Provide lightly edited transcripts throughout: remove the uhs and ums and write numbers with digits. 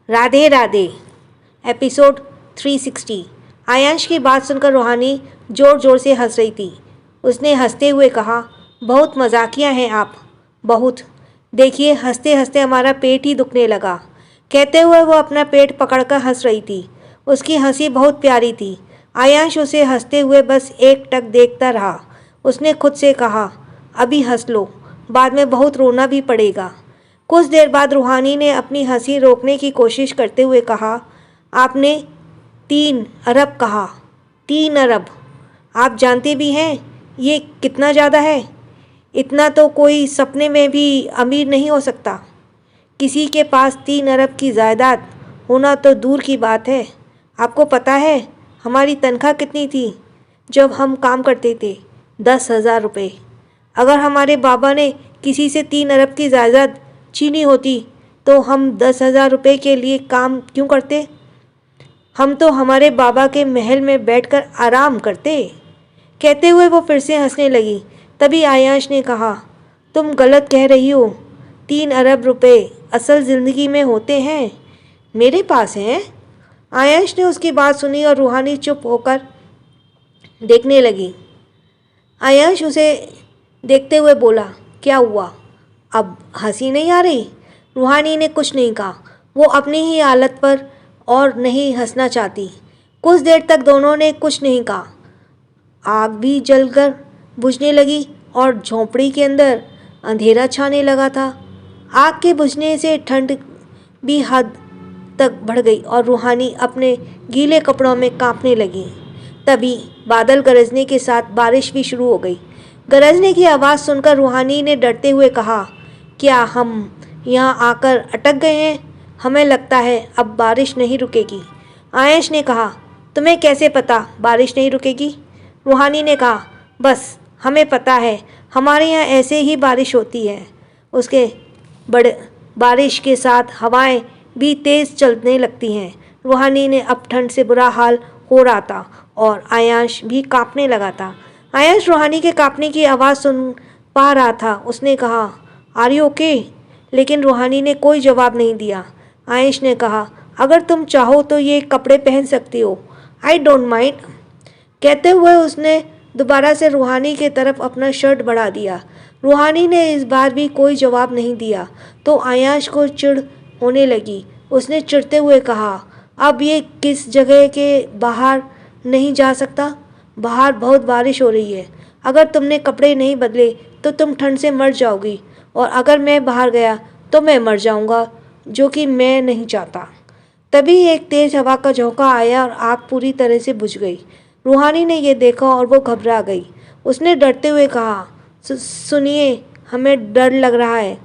Radhe Radhe. Episode 360। Aayansh की बात सुनकर रूहानी ज़ोर ज़ोर से हंस रही थी। उसने हंसते हुए कहा, बहुत मजाकिया हैं आप, बहुत। देखिए, हंसते हंसते हमारा पेट ही दुखने लगा। कहते हुए वो अपना पेट पकड़कर हंस रही थी। उसकी हंसी बहुत प्यारी थी। आयांश उसे हंसते हुए बस एक टक देखता रहा। उसने खुद से कहा, अभी हंस लो, बाद में बहुत रोना भी पड़ेगा। कुछ देर बाद रूहानी ने अपनी हंसी रोकने की कोशिश करते हुए कहा, आपने 3 अरब कहा। 3 अरब। आप जानते भी हैं ये कितना ज़्यादा है? इतना तो कोई सपने में भी अमीर नहीं हो सकता। किसी के पास 3 अरब की जायदाद होना तो दूर की बात है। आपको पता है हमारी तनख्वाह कितनी थी जब हम काम करते थे? 10,000 रुपये। अगर हमारे बाबा ने किसी से 3 अरब की जायदाद छीनी होती तो हम 10,000 रुपये के लिए काम क्यों करते? हम तो हमारे बाबा के महल में बैठकर आराम करते। कहते हुए वो फिर से हंसने लगी। तभी आयांश ने कहा, तुम गलत कह रही हो। 3 अरब रुपये असल ज़िंदगी में होते हैं, मेरे पास हैं। आयांश ने उसकी बात सुनी और रूहानी चुप होकर देखने लगी। आयांश उसे देखते हुए बोला, क्या हुआ? अब हंसी नहीं आ रही? रूहानी ने कुछ नहीं कहा। वो अपनी ही हालत पर और नहीं हंसना चाहती। कुछ देर तक दोनों ने कुछ नहीं कहा। आग भी जलकर बुझने लगी और झोंपड़ी के अंदर अंधेरा छाने लगा था। आग के बुझने से ठंड भी हद तक बढ़ गई और रूहानी अपने गीले कपड़ों में कांपने लगी। तभी बादल गरजने के साथ बारिश भी शुरू हो गई। गरजने की आवाज़ सुनकर रूहानी ने डरते हुए कहा, क्या हम यहाँ आकर अटक गए हैं? हमें लगता है अब बारिश नहीं रुकेगी। आयश ने कहा, तुम्हें कैसे पता बारिश नहीं रुकेगी? रूहानी ने कहा, बस हमें पता है, हमारे यहाँ ऐसे ही बारिश होती है। उसके बड़े बारिश के साथ हवाएं भी तेज़ चलने लगती हैं। रूहानी ने अब ठंड से बुरा हाल हो रहा था और आयांश भी कांपने लगा था। आयांश रूहानी के कांपने की आवाज़ सुन पा रहा था। उसने कहा, आर यू ओके? लेकिन रूहानी ने कोई जवाब नहीं दिया। आयश ने कहा, अगर तुम चाहो तो ये कपड़े पहन सकती हो, आई डोंट माइंड। कहते हुए उसने दोबारा से रूहानी के तरफ अपना शर्ट बढ़ा दिया। रूहानी ने इस बार भी कोई जवाब नहीं दिया तो आयांश को चिढ़ होने लगी। उसने चिढ़ते हुए कहा, अब ये किस जगह के बाहर नहीं जा सकता? बाहर बहुत बारिश हो रही है। अगर तुमने कपड़े नहीं बदले तो तुम ठंड से मर जाओगी और अगर मैं बाहर गया तो मैं मर जाऊंगा, जो कि मैं नहीं चाहता। तभी एक तेज़ हवा का झोंका आया और आग पूरी तरह से बुझ गई। रूहानी ने यह देखा और वो घबरा गई। उसने डरते हुए कहा, सुनिए, हमें डर लग रहा है।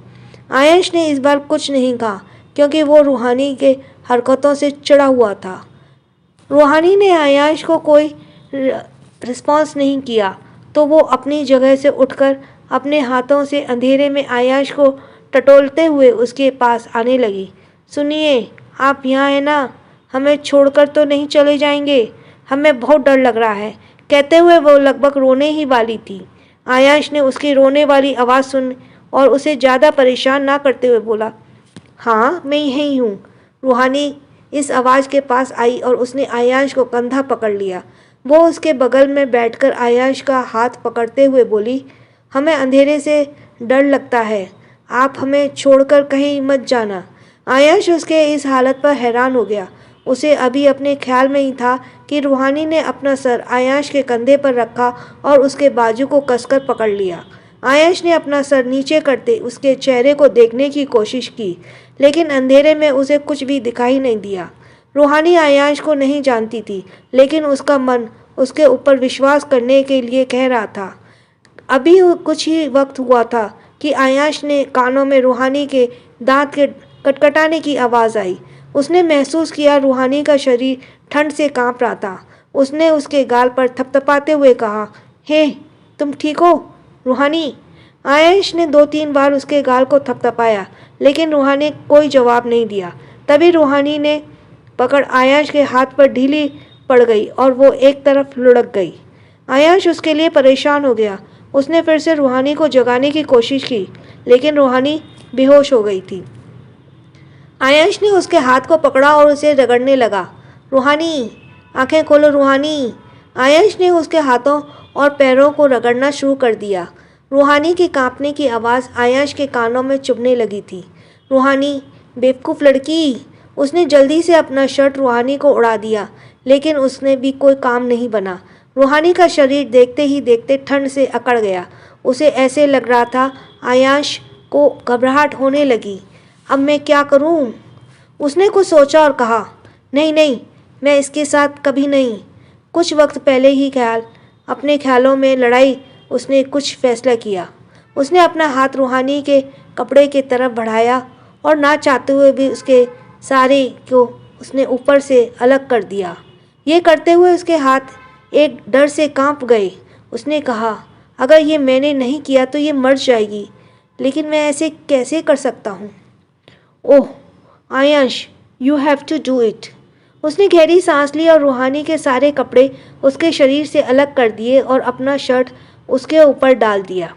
आयश ने इस बार कुछ नहीं कहा क्योंकि वो रूहानी के हरकतों से चिढ़ा हुआ था। रूहानी ने आयश को कोई रिस्पॉन्स नहीं किया तो वो अपनी जगह से उठकर अपने हाथों से अंधेरे में आयांश को टटोलते हुए उसके पास आने लगी। सुनिए, आप यहाँ हैं ना? हमें छोड़कर तो नहीं चले जाएंगे? हमें बहुत डर लग रहा है। कहते हुए वो लगभग रोने ही वाली थी। आयांश ने उसकी रोने वाली आवाज़ सुन और उसे ज़्यादा परेशान ना करते हुए बोला, हाँ मैं यहीं हूँ। रूहानी इस आवाज़ के पास आई और उसने आयांश को कंधा पकड़ लिया। वो उसके बगल में बैठकर आयांश का हाथ पकड़ते हुए बोली, हमें अंधेरे से डर लगता है, आप हमें छोड़कर कहीं मत जाना। आयश उसके इस हालत पर हैरान हो गया। उसे अभी अपने ख्याल में ही था कि रूहानी ने अपना सर आयश के कंधे पर रखा और उसके बाजू को कसकर पकड़ लिया। आयश ने अपना सर नीचे करते उसके चेहरे को देखने की कोशिश की, लेकिन अंधेरे में उसे कुछ भी दिखाई नहीं दिया। रूहानी आयश को नहीं जानती थी, लेकिन उसका मन उसके ऊपर विश्वास करने के लिए कह रहा था। अभी कुछ ही वक्त हुआ था कि आयश ने कानों में रूहानी के दांत के कटकटाने की आवाज़ आई। उसने महसूस किया रूहानी का शरीर ठंड से कांप रहा था। उसने उसके गाल पर थपथपाते हुए कहा, हे, तुम ठीक हो रूहानी? आयश ने 2-3 बार उसके गाल को थपथपाया, लेकिन रूहानी कोई जवाब नहीं दिया। तभी रूहानी ने पकड़ आयश के हाथ पर ढीली पड़ गई और वो एक तरफ लुढ़क गई। आयश उसके लिए परेशान हो गया। उसने फिर से रूहानी को जगाने की कोशिश की, लेकिन रूहानी बेहोश हो गई थी। आयंश ने उसके हाथ को पकड़ा और उसे रगड़ने लगा। रूहानी, आंखें खोलो रूहानी। आयंश ने उसके हाथों और पैरों को रगड़ना शुरू कर दिया। रूहानी की कांपने की आवाज़ आयंश के कानों में चुभने लगी थी। रूहानी, बेवकूफ़ लड़की। उसने जल्दी से अपना शर्ट रूहानी को उड़ा दिया, लेकिन उसने भी कोई काम नहीं बना। रूहानी का शरीर देखते ही देखते ठंड से अकड़ गया। उसे ऐसे लग रहा था आयंश को घबराहट होने लगी। अब मैं क्या करूं? उसने कुछ सोचा और कहा, नहीं नहीं, मैं इसके साथ कभी नहीं। कुछ वक्त पहले ही अपने ख्यालों में लड़ाई उसने कुछ फैसला किया। उसने अपना हाथ रूहानी के कपड़े की तरफ बढ़ाया और ना चाहते हुए भी उसके सारे को उसने ऊपर से अलग कर दिया। ये करते हुए उसके हाथ एक डर से कांप गए। उसने कहा, अगर ये मैंने नहीं किया तो ये मर जाएगी, लेकिन मैं ऐसे कैसे कर सकता हूँ? Oh Aayansh, you have to do it. उसने गहरी सांस ली और रूहानी के सारे कपड़े उसके शरीर से अलग कर दिए और अपना शर्ट उसके ऊपर डाल दिया।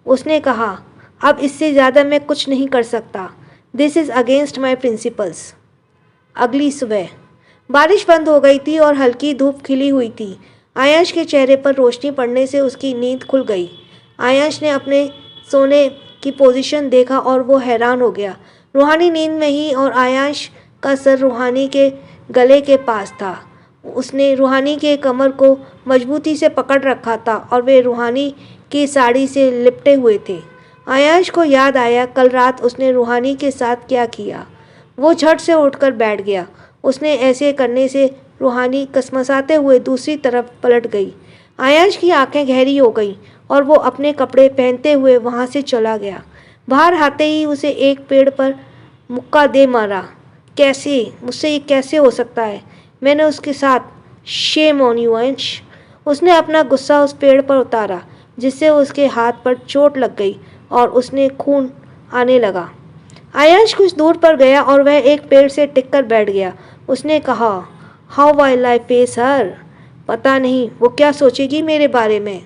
उसने कहा, अब इससे ज़्यादा मैं कुछ नहीं कर सकता। This is against my principles. अगली सुबह बारिश बंद हो गई थी और हल्की धूप खिली हुई थी। आयंश के चेहरे पर रोशनी पड़ने से उसकी नींद खुल गई। आयंश ने अपने सोने की पोजीशन देखा और वो हैरान हो गया। रूहानी नींद में ही और आयंश का सर रूहानी के गले के पास था। उसने रूहानी के कमर को मजबूती से पकड़ रखा था और वे रूहानी की साड़ी से लिपटे हुए थे। आयंश को याद आया कल रात उसने रूहानी के साथ क्या किया। वो झट से उठकर बैठ गया। उसने ऐसे करने से रूहानी कसमसाते हुए दूसरी तरफ पलट गई। आयंश की आंखें गहरी हो गईं और वो अपने कपड़े पहनते हुए वहाँ से चला गया। बाहर आते ही उसे एक पेड़ पर मुक्का दे मारा। कैसे? मुझसे ये कैसे हो सकता है? मैंने उसके साथ। शेम ऑन यू अंश। उसने अपना गुस्सा उस पेड़ पर उतारा, जिससे उसके हाथ पर चोट लग गई और उसने खून आने लगा। आयंश कुछ दूर पर गया और वह एक पेड़ से टिककर बैठ गया। उसने कहा, how while I face her. पता नहीं वो क्या सोचेगी मेरे बारे में।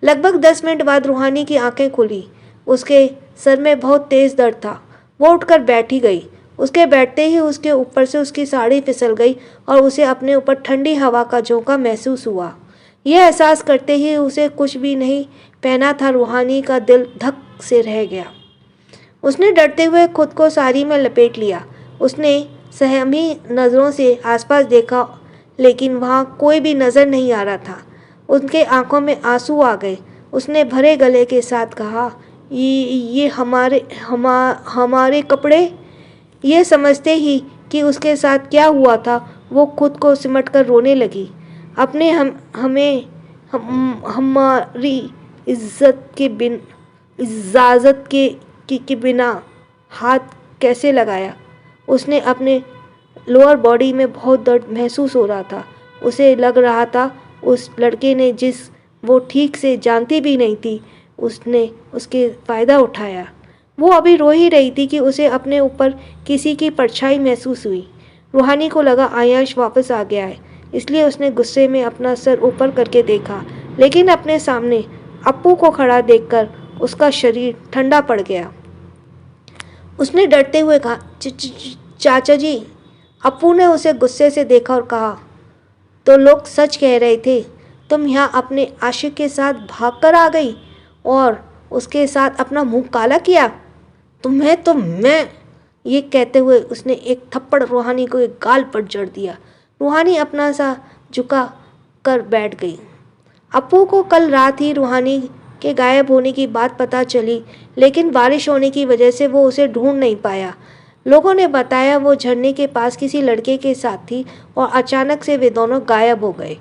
लगभग 10 मिनट बाद रूहानी की आंखें खुली। उसके सर में बहुत तेज़ दर्द था। वो उठकर बैठी गई। उसके बैठते ही उसके ऊपर से उसकी साड़ी फिसल गई और उसे अपने ऊपर ठंडी हवा का झोंका महसूस हुआ। यह एहसास करते ही उसे कुछ भी नहीं पहना था रूहानी का दिल धक से रह गया। उसने डरते हुए खुद को साड़ी में लपेट लिया। उसने सहमी नज़रों से आसपास देखा, लेकिन वहाँ कोई भी नज़र नहीं आ रहा था। उनके आंखों में आंसू आ गए। उसने भरे गले के साथ कहा, ये हमारे कपड़े। ये समझते ही कि उसके साथ क्या हुआ था, वो खुद को सिमटकर रोने लगी। अपने हमारी इजाज़त के बिना हाथ कैसे लगाया। उसने अपने लोअर बॉडी में बहुत दर्द महसूस हो रहा था। उसे लग रहा था उस लड़के ने, जिस वो ठीक से जानती भी नहीं थी, उसने उसके फ़ायदा उठाया। वो अभी रो ही रही थी कि उसे अपने ऊपर किसी की परछाई महसूस हुई। रूहानी को लगा आयंश वापस आ गया है, इसलिए उसने गुस्से में अपना सर ऊपर करके देखा, लेकिन अपने सामने अप्पू को खड़ा देखकर उसका शरीर ठंडा पड़ गया। उसने डरते हुए कहा, चाचा जी। अप्पू ने उसे गुस्से से देखा और कहा, तो लोग सच कह रहे थे, तुम यहाँ अपने आशिक के साथ भागकर आ गई और उसके साथ अपना मुंह काला किया। तुम्हें तो मैं। ये कहते हुए उसने एक थप्पड़ रूहानी को एक गाल पर जड़ दिया। रूहानी अपना सा झुका कर बैठ गई। अप्पू को कल रात ही रूहानी के गायब होने की बात पता चली, लेकिन बारिश होने की वजह से वो उसे ढूंढ नहीं पाया। लोगों ने बताया वो झरने के पास किसी लड़के के साथ थी और अचानक से वे दोनों गायब हो गए।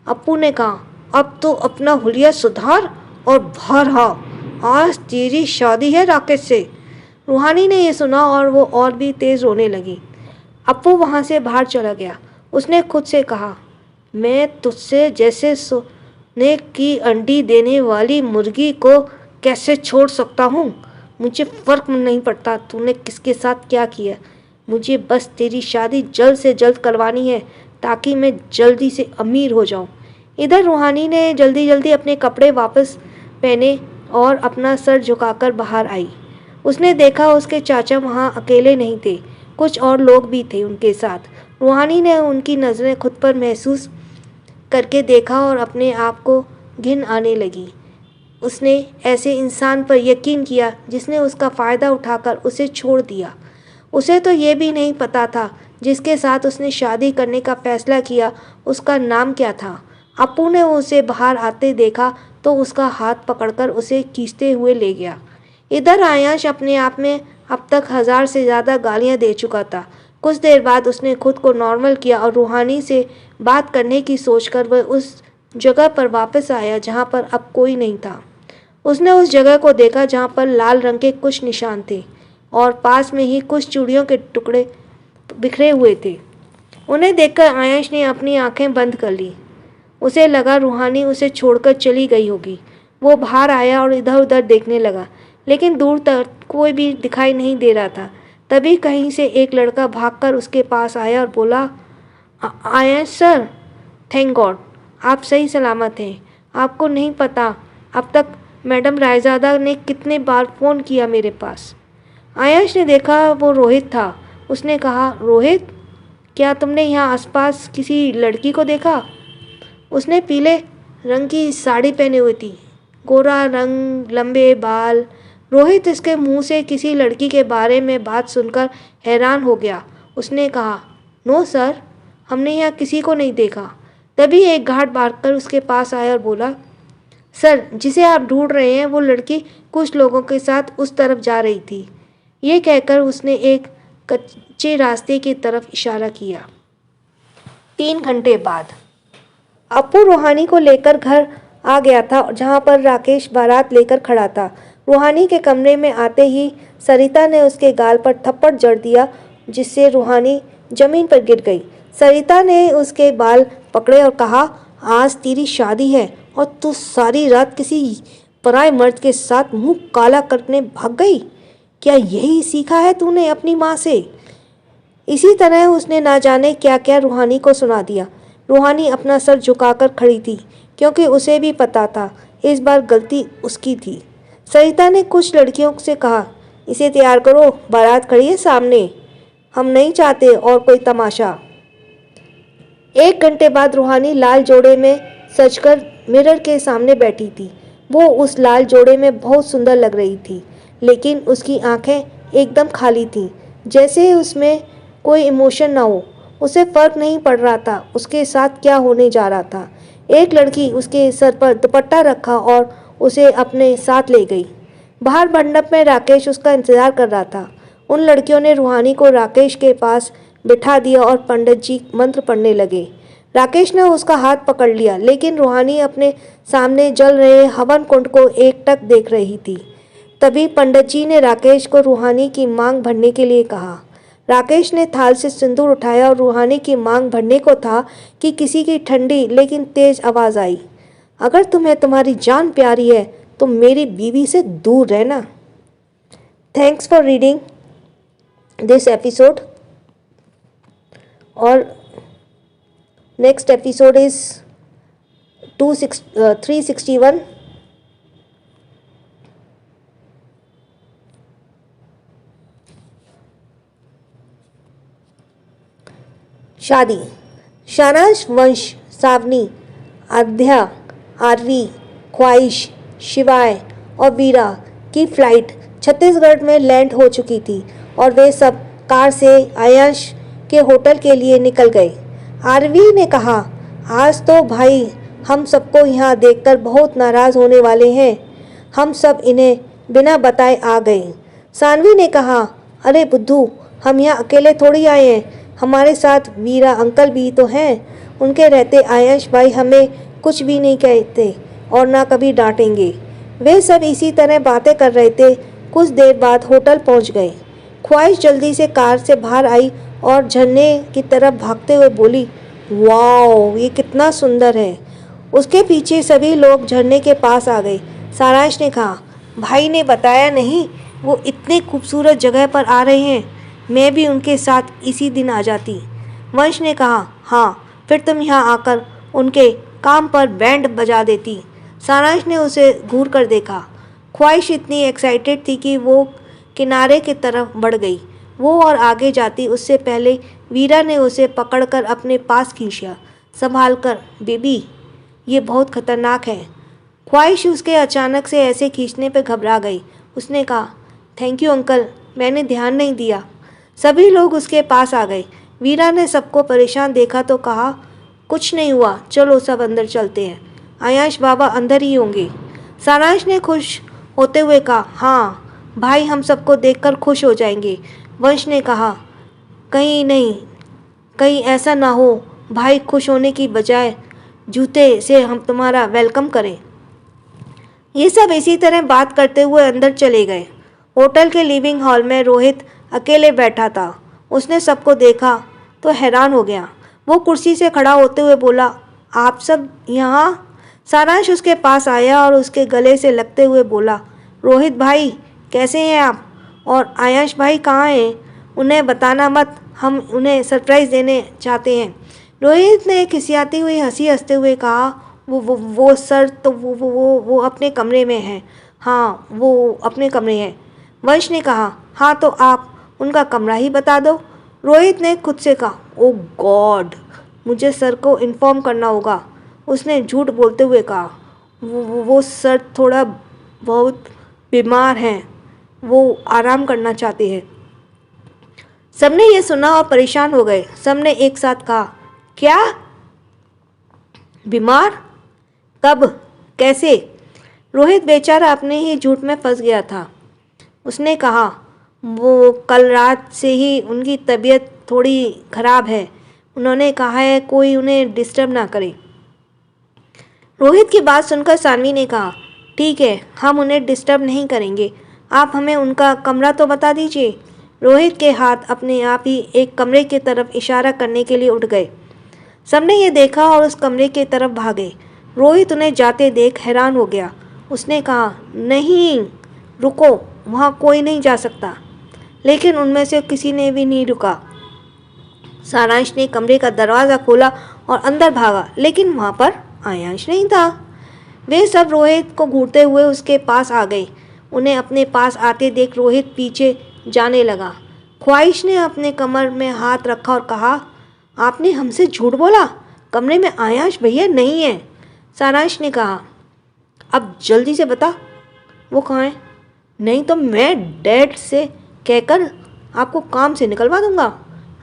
अप्पू ने कहा, अब तो अपना हुलिया सुधार और बाहर आ, आज तेरी शादी है राकेश से। रूहानी ने यह सुना और वो और भी तेज़ रोने लगी। अप्पू वहाँ से बाहर चला गया। उसने खुद से कहा, मैं तुझसे जैसे सोने की अंडी देने वाली मुर्गी को कैसे छोड़ सकता हूँ। मुझे फ़र्क नहीं पड़ता तूने किसके साथ क्या किया। मुझे बस तेरी शादी जल्द से जल्द करवानी है, ताकि मैं जल्दी से अमीर हो जाऊँ। इधर रूहानी ने जल्दी जल्दी अपने कपड़े वापस पहने और अपना सर झुकाकर बाहर आई। उसने देखा उसके चाचा वहाँ अकेले नहीं थे। कुछ और लोग भी थे उनके साथ। रूहानी ने उनकी नज़रें खुद पर महसूस करके देखा और अपने आप को घिन आने लगी। उसने ऐसे इंसान पर यकीन किया जिसने उसका फ़ायदा उठाकर उसे छोड़ दिया। उसे तो ये भी नहीं पता था जिसके साथ उसने शादी करने का फ़ैसला किया उसका नाम क्या था। अप्पू ने उसे बाहर आते देखा तो उसका हाथ पकड़कर उसे खींचते हुए ले गया। इधर आयांश अपने आप में अब तक 1000 से ज़्यादा गालियाँ दे चुका था। कुछ देर बाद उसने खुद को नॉर्मल किया और रूहानी से बात करने की सोचकर वह उस जगह पर वापस आया जहाँ पर अब कोई नहीं था। उसने उस जगह को देखा जहाँ पर लाल रंग के कुछ निशान थे और पास में ही कुछ चूड़ियों के टुकड़े बिखरे हुए थे। उन्हें देखकर आयांश ने अपनी आंखें बंद कर ली। उसे लगा रूहानी उसे छोड़कर चली गई होगी। वो बाहर आया और इधर उधर देखने लगा, लेकिन दूर तक कोई भी दिखाई नहीं दे रहा था। तभी कहीं से एक लड़का भागकर उसके पास आया और बोला, आयांश सर, थैंक गॉड आप सही सलामत हैं। आपको नहीं पता अब तक मैडम रायज़ादा ने कितने बार फ़ोन किया मेरे पास। आयांश ने देखा वो रोहित था। उसने कहा, रोहित, क्या तुमने यहाँ आसपास किसी लड़की को देखा? उसने पीले रंग की साड़ी पहने हुई थी, गोरा रंग, लंबे बाल। रोहित इसके मुंह से किसी लड़की के बारे में बात सुनकर हैरान हो गया। उसने कहा, नो सर, हमने यहाँ किसी को नहीं देखा। तभी एक गार्ड भागकर उसके पास आया और बोला, सर, जिसे आप ढूंढ रहे हैं वो लड़की कुछ लोगों के साथ उस तरफ जा रही थी। ये कहकर उसने एक कच्चे रास्ते की तरफ इशारा किया। 3 घंटे बाद अप्पू रूहानी को लेकर घर आ गया था जहाँ पर राकेश बारात लेकर खड़ा था। रूहानी के कमरे में आते ही सरिता ने उसके गाल पर थप्पड़ जड़ दिया जिससे रूहानी जमीन पर गिर गई। सरिता ने उसके बाल पकड़े और कहा, आज तेरी शादी है और तू सारी रात किसी पराए मर्द के साथ मुंह काला करने भाग गई। क्या यही सीखा है तूने अपनी माँ से? इसी तरह उसने ना जाने क्या क्या रूहानी को सुना दिया। रूहानी अपना सर झुकाकर खड़ी थी क्योंकि उसे भी पता था इस बार गलती उसकी थी। सरिता ने कुछ लड़कियों से कहा, इसे तैयार करो, बारात खड़ी है सामने, हम नहीं चाहते और कोई तमाशा। 1 घंटे बाद रूहानी लाल जोड़े में सजकर मिरर के सामने बैठी थी। वो उस लाल जोड़े में बहुत सुंदर लग रही थी, लेकिन उसकी आंखें एकदम खाली थीं, जैसे उसमें कोई इमोशन ना हो। उसे फर्क नहीं पड़ रहा था उसके साथ क्या होने जा रहा था। एक लड़की उसके सर पर दुपट्टा रखा और उसे अपने साथ ले गई। बाहर मंडप में राकेश उसका इंतजार कर रहा था। उन लड़कियों ने रूहानी को राकेश के पास बिठा दिया और पंडित जी मंत्र पढ़ने लगे। राकेश ने उसका हाथ पकड़ लिया, लेकिन रूहानी अपने सामने जल रहे हवन कुंड को एकटक देख रही थी। तभी पंडित जी ने राकेश को रूहानी की मांग भरने के लिए कहा। राकेश ने थाल से सिंदूर उठाया और रूहानी की मांग भरने को था कि किसी की ठंडी लेकिन तेज आवाज़ आई, अगर तुम्हें तुम्हारी जान प्यारी है तो मेरी बीवी से दूर रहना। Thanks for reading this episode और नेक्स्ट एपिसोड इज 361। शादी। शानाज वंश, सावनी, आध्या, आरवी, ख्वाहिश, शिवाय और वीरा की फ्लाइट छत्तीसगढ़ में लैंड हो चुकी थी और वे सब कार से आयांश के होटल के लिए निकल गए। आरवी ने कहा, आज तो भाई हम सबको यहाँ देखकर बहुत नाराज़ होने वाले हैं। हम सब इन्हें बिना बताए आ गए। सानवी ने कहा, अरे बुद्धू, हम यहाँ अकेले थोड़ी आए हैं, हमारे साथ वीरा अंकल भी तो हैं। उनके रहते आयांश भाई हमें कुछ भी नहीं कहते और ना कभी डांटेंगे। वे सब इसी तरह बातें कर रहे थे। कुछ देर बाद होटल पहुंच गए। ख्वाहिश जल्दी से कार से बाहर आई और झरने की तरफ भागते हुए बोली, वाओ, ये कितना सुंदर है। उसके पीछे सभी लोग झरने के पास आ गए। सारांश ने कहा, भाई ने बताया नहीं वो इतने खूबसूरत जगह पर आ रहे हैं, मैं भी उनके साथ इसी दिन आ जाती। वंश ने कहा, हाँ, फिर तुम यहाँ आकर उनके काम पर बैंड बजा देती। सारांश ने उसे घूर कर देखा। ख्वाहिश इतनी एक्साइटेड थी कि वो किनारे की तरफ बढ़ गई। वो और आगे जाती उससे पहले वीरा ने उसे पकड़कर अपने पास खींचा। संभाल कर बेबी, ये बहुत खतरनाक है। ख्वाहिश उसके अचानक से ऐसे खींचने पर घबरा गई। उसने कहा, थैंक यू अंकल, मैंने ध्यान नहीं दिया। सभी लोग उसके पास आ गए। वीरा ने सबको परेशान देखा तो कहा, कुछ नहीं हुआ, चलो सब अंदर चलते हैं। आयाश बाबा अंदर ही होंगे। सारांश ने खुश होते हुए कहा, हाँ भाई, हम सबको देखकर खुश हो जाएंगे। वंश ने कहा, कहीं नहीं, कहीं ऐसा ना हो भाई, खुश होने की बजाय जूते से हम तुम्हारा वेलकम करें। ये सब इसी तरह बात करते हुए अंदर चले गए। होटल के लिविंग हॉल में रोहित अकेले बैठा था। उसने सबको देखा तो हैरान हो गया। वो कुर्सी से खड़ा होते हुए बोला, आप सब यहाँ? सारांश उसके पास आया और उसके गले से लगते हुए बोला, रोहित भाई कैसे हैं आप? और आयश भाई कहाँ हैं? उन्हें बताना मत, हम उन्हें सरप्राइज़ देने चाहते हैं। रोहित ने खिसियाती हुई हंसी हंसते हुए कहा, वो सर तो वो अपने कमरे में है। हाँ, वो अपने कमरे हैं। वंश ने कहा, हाँ तो आप उनका कमरा ही बता दो। रोहित ने खुद से कहा, ओ गॉड, मुझे सर को इन्फॉर्म करना होगा। उसने झूठ बोलते हुए कहा, वो सर थोड़ा बहुत बीमार हैं, वो आराम करना चाहते हैं। सबने ये सुना और परेशान हो गए। सबने एक साथ कहा, क्या? बीमार? कब? कैसे? रोहित बेचारा अपने ही झूठ में फंस गया था। उसने कहा, वो कल रात से ही उनकी तबीयत थोड़ी खराब है। उन्होंने कहा है कोई उन्हें डिस्टर्ब ना करे। रोहित की बात सुनकर सानवी ने कहा, ठीक है, हम उन्हें डिस्टर्ब नहीं करेंगे। आप हमें उनका कमरा तो बता दीजिए। रोहित के हाथ अपने आप ही एक कमरे की तरफ इशारा करने के लिए उठ गए। सबने ये देखा और उस कमरे की तरफ भागे। रोहित उन्हें जाते देख हैरान हो गया। उसने कहा, नहीं रुको, वहाँ कोई नहीं जा सकता। लेकिन उनमें से किसी ने भी नहीं रुका। सारांश ने कमरे का दरवाज़ा खोला और अंदर भागा, लेकिन वहाँ पर आयांश नहीं था। वे सब रोहित को घूरते हुए उसके पास आ गए। उन्हें अपने पास आते देख रोहित पीछे जाने लगा। ख्वाहिश ने अपने कमर में हाथ रखा और कहा, आपने हमसे झूठ बोला, कमरे में आयांश भैया नहीं है। सारांश ने कहा, अब जल्दी से बता, वो कहाँ है? नहीं तो मैं डैड से कहकर आपको काम से निकलवा दूंगा।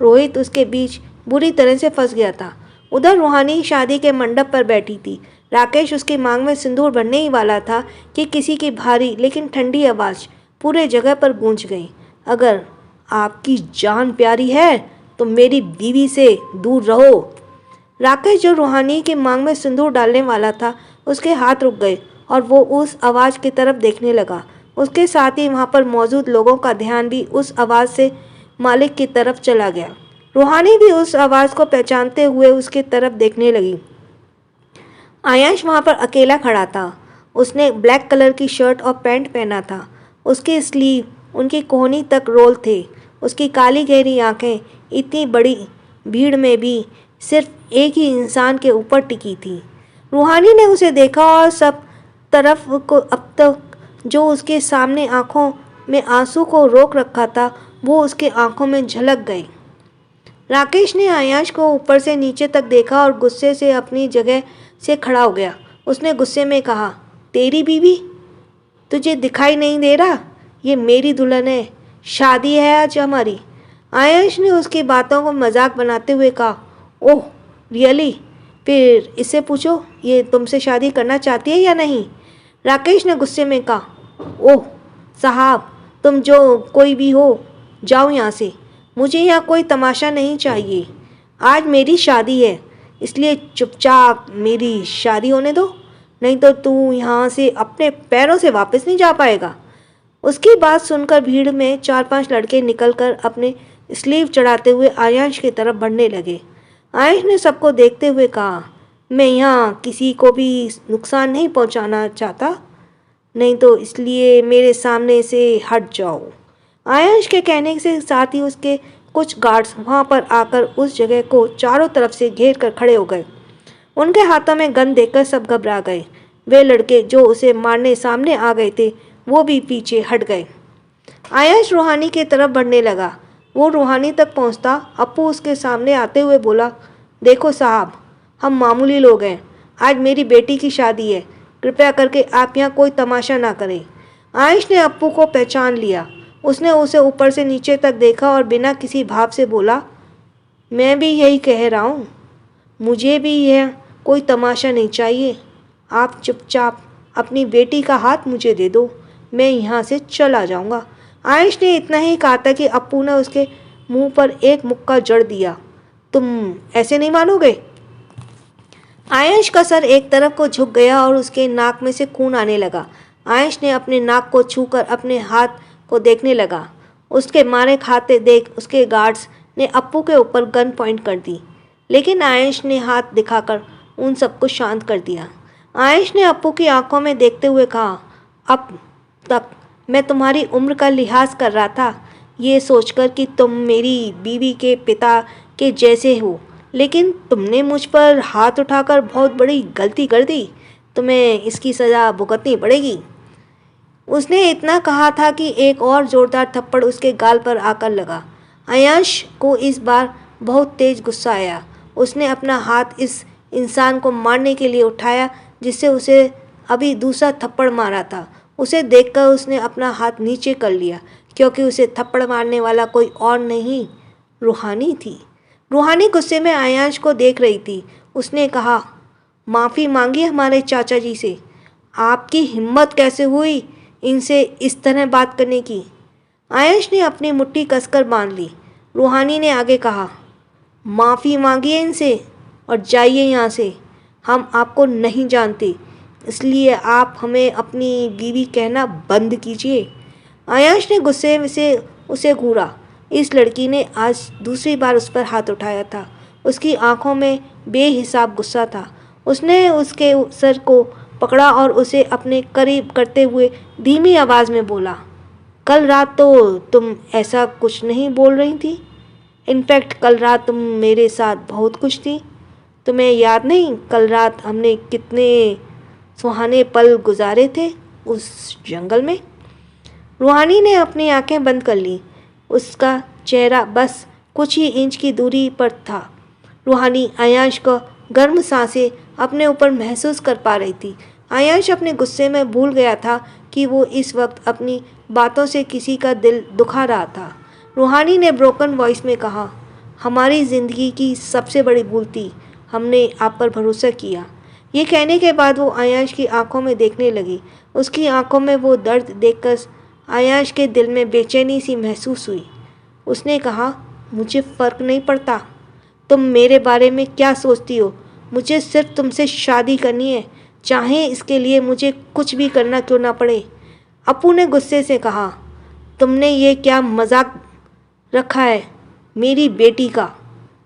रोहित उसके बीच बुरी तरह से फंस गया था। उधर रूहानी शादी के मंडप पर बैठी थी। राकेश उसकी मांग में सिंदूर भरने ही वाला था कि किसी की भारी लेकिन ठंडी आवाज़ पूरे जगह पर गूंज गई, अगर आपकी जान प्यारी है तो मेरी बीवी से दूर रहो। राकेश जो रूहानी की मांग में सिंदूर डालने वाला था, उसके हाथ रुक गए और वो उस आवाज़ की तरफ देखने लगा। उसके साथ ही वहाँ पर मौजूद लोगों का ध्यान भी उस आवाज़ से मालिक की तरफ चला गया। रूहानी भी उस आवाज़ को पहचानते हुए उसकी तरफ देखने लगी। आयांश वहाँ पर अकेला खड़ा था। उसने ब्लैक कलर की शर्ट और पैंट पहना था। उसके स्लीव उनकी कोहनी तक रोल थे। उसकी काली गहरी आंखें इतनी बड़ी भीड़ में भी सिर्फ एक ही इंसान के ऊपर टिकी थी। रूहानी ने उसे देखा और सब तरफ को अब तक जो उसके सामने आंखों में आंसू को रोक रखा था, वो उसके आंखों में झलक गए। राकेश ने आयांश को ऊपर से नीचे तक देखा और गुस्से से अपनी जगह से खड़ा हो गया। उसने गुस्से में कहा, तेरी बीवी? तुझे दिखाई नहीं दे रहा? ये मेरी दुल्हन है, शादी है आज हमारी। आयांश ने उसकी बातों को मजाक बनाते हुए कहा, ओह रियली? फिर इससे पूछो ये तुमसे शादी करना चाहती है या नहीं? राकेश ने गुस्से में कहा, ओह साहब, तुम जो कोई भी हो, जाओ यहाँ से। मुझे यहाँ कोई तमाशा नहीं चाहिए। आज मेरी शादी है, इसलिए चुपचाप मेरी शादी होने दो, नहीं तो तू यहाँ से अपने पैरों से वापस नहीं जा पाएगा। उसकी बात सुनकर भीड़ में 4-5 लड़के निकलकर अपने स्लीव चढ़ाते हुए आयांश की तरफ बढ़ने लगे। आयांश ने सबको देखते हुए कहा, मैं यहाँ किसी को भी नुकसान नहीं पहुँचाना चाहता, नहीं तो इसलिए मेरे सामने से हट जाओ। आयांश के कहने से साथ ही उसके कुछ गार्ड्स वहाँ पर आकर उस जगह को चारों तरफ से घेर कर खड़े हो गए। उनके हाथों में गन देखकर सब घबरा गए। वे लड़के जो उसे मारने सामने आ गए थे, वो भी पीछे हट गए। आयांश रूहानी की तरफ बढ़ने लगा। वो रूहानी तक पहुंचता अप्पू उसके सामने आते हुए बोला, देखो साहब, हम मामूली लोग हैं। आज मेरी बेटी की शादी है। कृपया करके आप यहाँ कोई तमाशा ना करें। आयुष ने अप्पू को पहचान लिया। उसने उसे ऊपर से नीचे तक देखा और बिना किसी भाव से बोला, मैं भी यही कह रहा हूँ। मुझे भी यह कोई तमाशा नहीं चाहिए। आप चुपचाप अपनी बेटी का हाथ मुझे दे दो, मैं यहाँ से चला जाऊँगा। आयुष ने इतना ही कहा था कि अप्पू ने उसके मुंह पर एक मुक्का जड़ दिया। तुम ऐसे नहीं मानोगे? आयुष का सर एक तरफ को झुक गया और उसके नाक में से खून आने लगा। आयुष ने अपने नाक को छूकर अपने हाथ को देखने लगा। उसके मारे खाते देख उसके गार्ड्स ने अप्पू के ऊपर गन पॉइंट कर दी, लेकिन आयुष ने हाथ दिखाकर उन सबको शांत कर दिया। आयुष ने अप्पू की आंखों में देखते हुए कहा, अब तक मैं तुम्हारी उम्र का लिहाज कर रहा था, ये सोचकर कि तुम मेरी बीवी के पिता के जैसे हो, लेकिन तुमने मुझ पर हाथ उठाकर बहुत बड़ी गलती कर दी। तुम्हें इसकी सज़ा भुगतनी पड़ेगी। उसने इतना कहा था कि एक और ज़ोरदार थप्पड़ उसके गाल पर आकर लगा। आयुष को इस बार बहुत तेज़ गुस्सा आया। उसने अपना हाथ इस इंसान को मारने के लिए उठाया जिससे उसे अभी दूसरा थप्पड़ मारा था। उसे देखकर उसने अपना हाथ नीचे कर लिया, क्योंकि उसे थप्पड़ मारने वाला कोई और नहीं, रूहानी थी। रूहानी गुस्से में आयुष को देख रही थी। उसने कहा, माफ़ी मांगी हमारे चाचा जी से। आपकी हिम्मत कैसे हुई इनसे इस तरह बात करने की? आयुष ने अपनी मुट्ठी कसकर बांध ली। रूहानी ने आगे कहा, माफ़ी मांगिए इनसे और जाइए यहाँ से। हम आपको नहीं जानते, इसलिए आप हमें अपनी बीवी कहना बंद कीजिए। आयुष ने गुस्से से उसे घूरा। इस लड़की ने आज दूसरी बार उस पर हाथ उठाया था। उसकी आंखों में बेहिसाब गुस्सा था। उसने उसके सर को पकड़ा और उसे अपने करीब करते हुए धीमी आवाज़ में बोला, कल रात तो तुम ऐसा कुछ नहीं बोल रही थी। इनफैक्ट कल रात तुम मेरे साथ बहुत खुश थी। तुम्हें याद नहीं कल रात हमने कितने सुहाने पल गुजारे थे उस जंगल में? रूहानी ने अपनी आंखें बंद कर ली। उसका चेहरा बस कुछ ही इंच की दूरी पर था। रूहानी आयुष को गर्म सांसें अपने ऊपर महसूस कर पा रही थी। आयुष अपने गुस्से में भूल गया था कि वो इस वक्त अपनी बातों से किसी का दिल दुखा रहा था। रूहानी ने ब्रोकन वॉइस में कहा, हमारी ज़िंदगी की सबसे बड़ी भूल थी, हमने आप पर भरोसा किया। ये कहने के बाद वो आयुष की आंखों में देखने लगी। उसकी आंखों में वो दर्द देखकर आयुष के दिल में बेचैनी सी महसूस हुई। उसने कहा, मुझे फ़र्क नहीं पड़ता तुम मेरे बारे में क्या सोचती हो, मुझे सिर्फ तुमसे शादी करनी है, चाहे इसके लिए मुझे कुछ भी करना क्यों ना पड़े। अप्पू ने गुस्से से कहा, तुमने ये क्या मजाक रखा है मेरी बेटी का?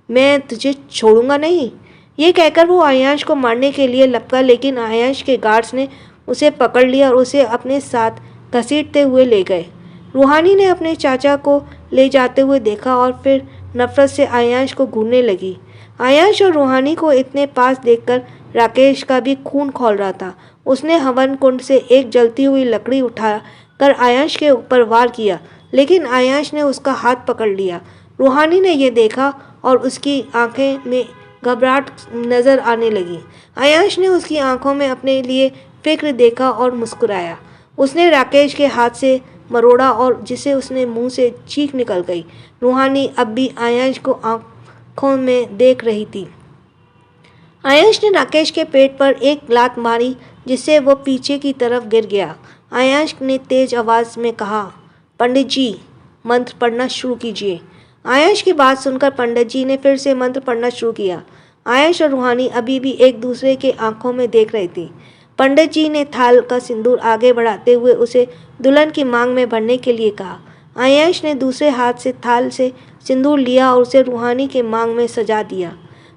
मैं तुझे छोड़ूंगा नहीं। ये कहकर वो आयुष को मारने के लिए लपका, लेकिन आयुष के गार्ड्स ने उसे पकड़ लिया और उसे अपने साथ घसीटते हुए ले गए। रूहानी ने अपने चाचा को ले जाते हुए देखा और फिर नफरत से आयुष को घूरने लगी। आयुष और रूहानी को इतने पास देखकर राकेश का भी खून खौल रहा था। उसने हवन कुंड से एक जलती हुई लकड़ी उठाकर आयुष के ऊपर वार किया, लेकिन आयुष ने उसका हाथ पकड़ लिया। रूहानी ने यह देखा और उसकी आंखें में घबराहट नजर आने लगी। आयुष ने उसकी आंखों में अपने लिए फिक्र देखा और मुस्कुराया। उसने राकेश के हाथ से मरोड़ा और जिसे उसने मुंह से चीख निकल गई। रूहानी अब भी आयुष को आंखों में देख रही थी। आयुष ने राकेश के पेट पर एक लात मारी जिससे वो पीछे की तरफ गिर गया। आयुष ने तेज आवाज़ में कहा, पंडित जी मंत्र पढ़ना शुरू कीजिए। आयुष की बात सुनकर पंडित जी ने फिर से मंत्र पढ़ना शुरू किया। आयुष और रूहानी अभी भी एक दूसरे के आंखों में देख रहे थे। पंडित जी ने थाल का सिंदूर आगे बढ़ाते हुए उसे दुल्हन की मांग में भरने के लिए कहा। आयुष ने दूसरे हाथ से थाल से सिंदूर लिया और उसे रूहानी के मांग में सजा दिया।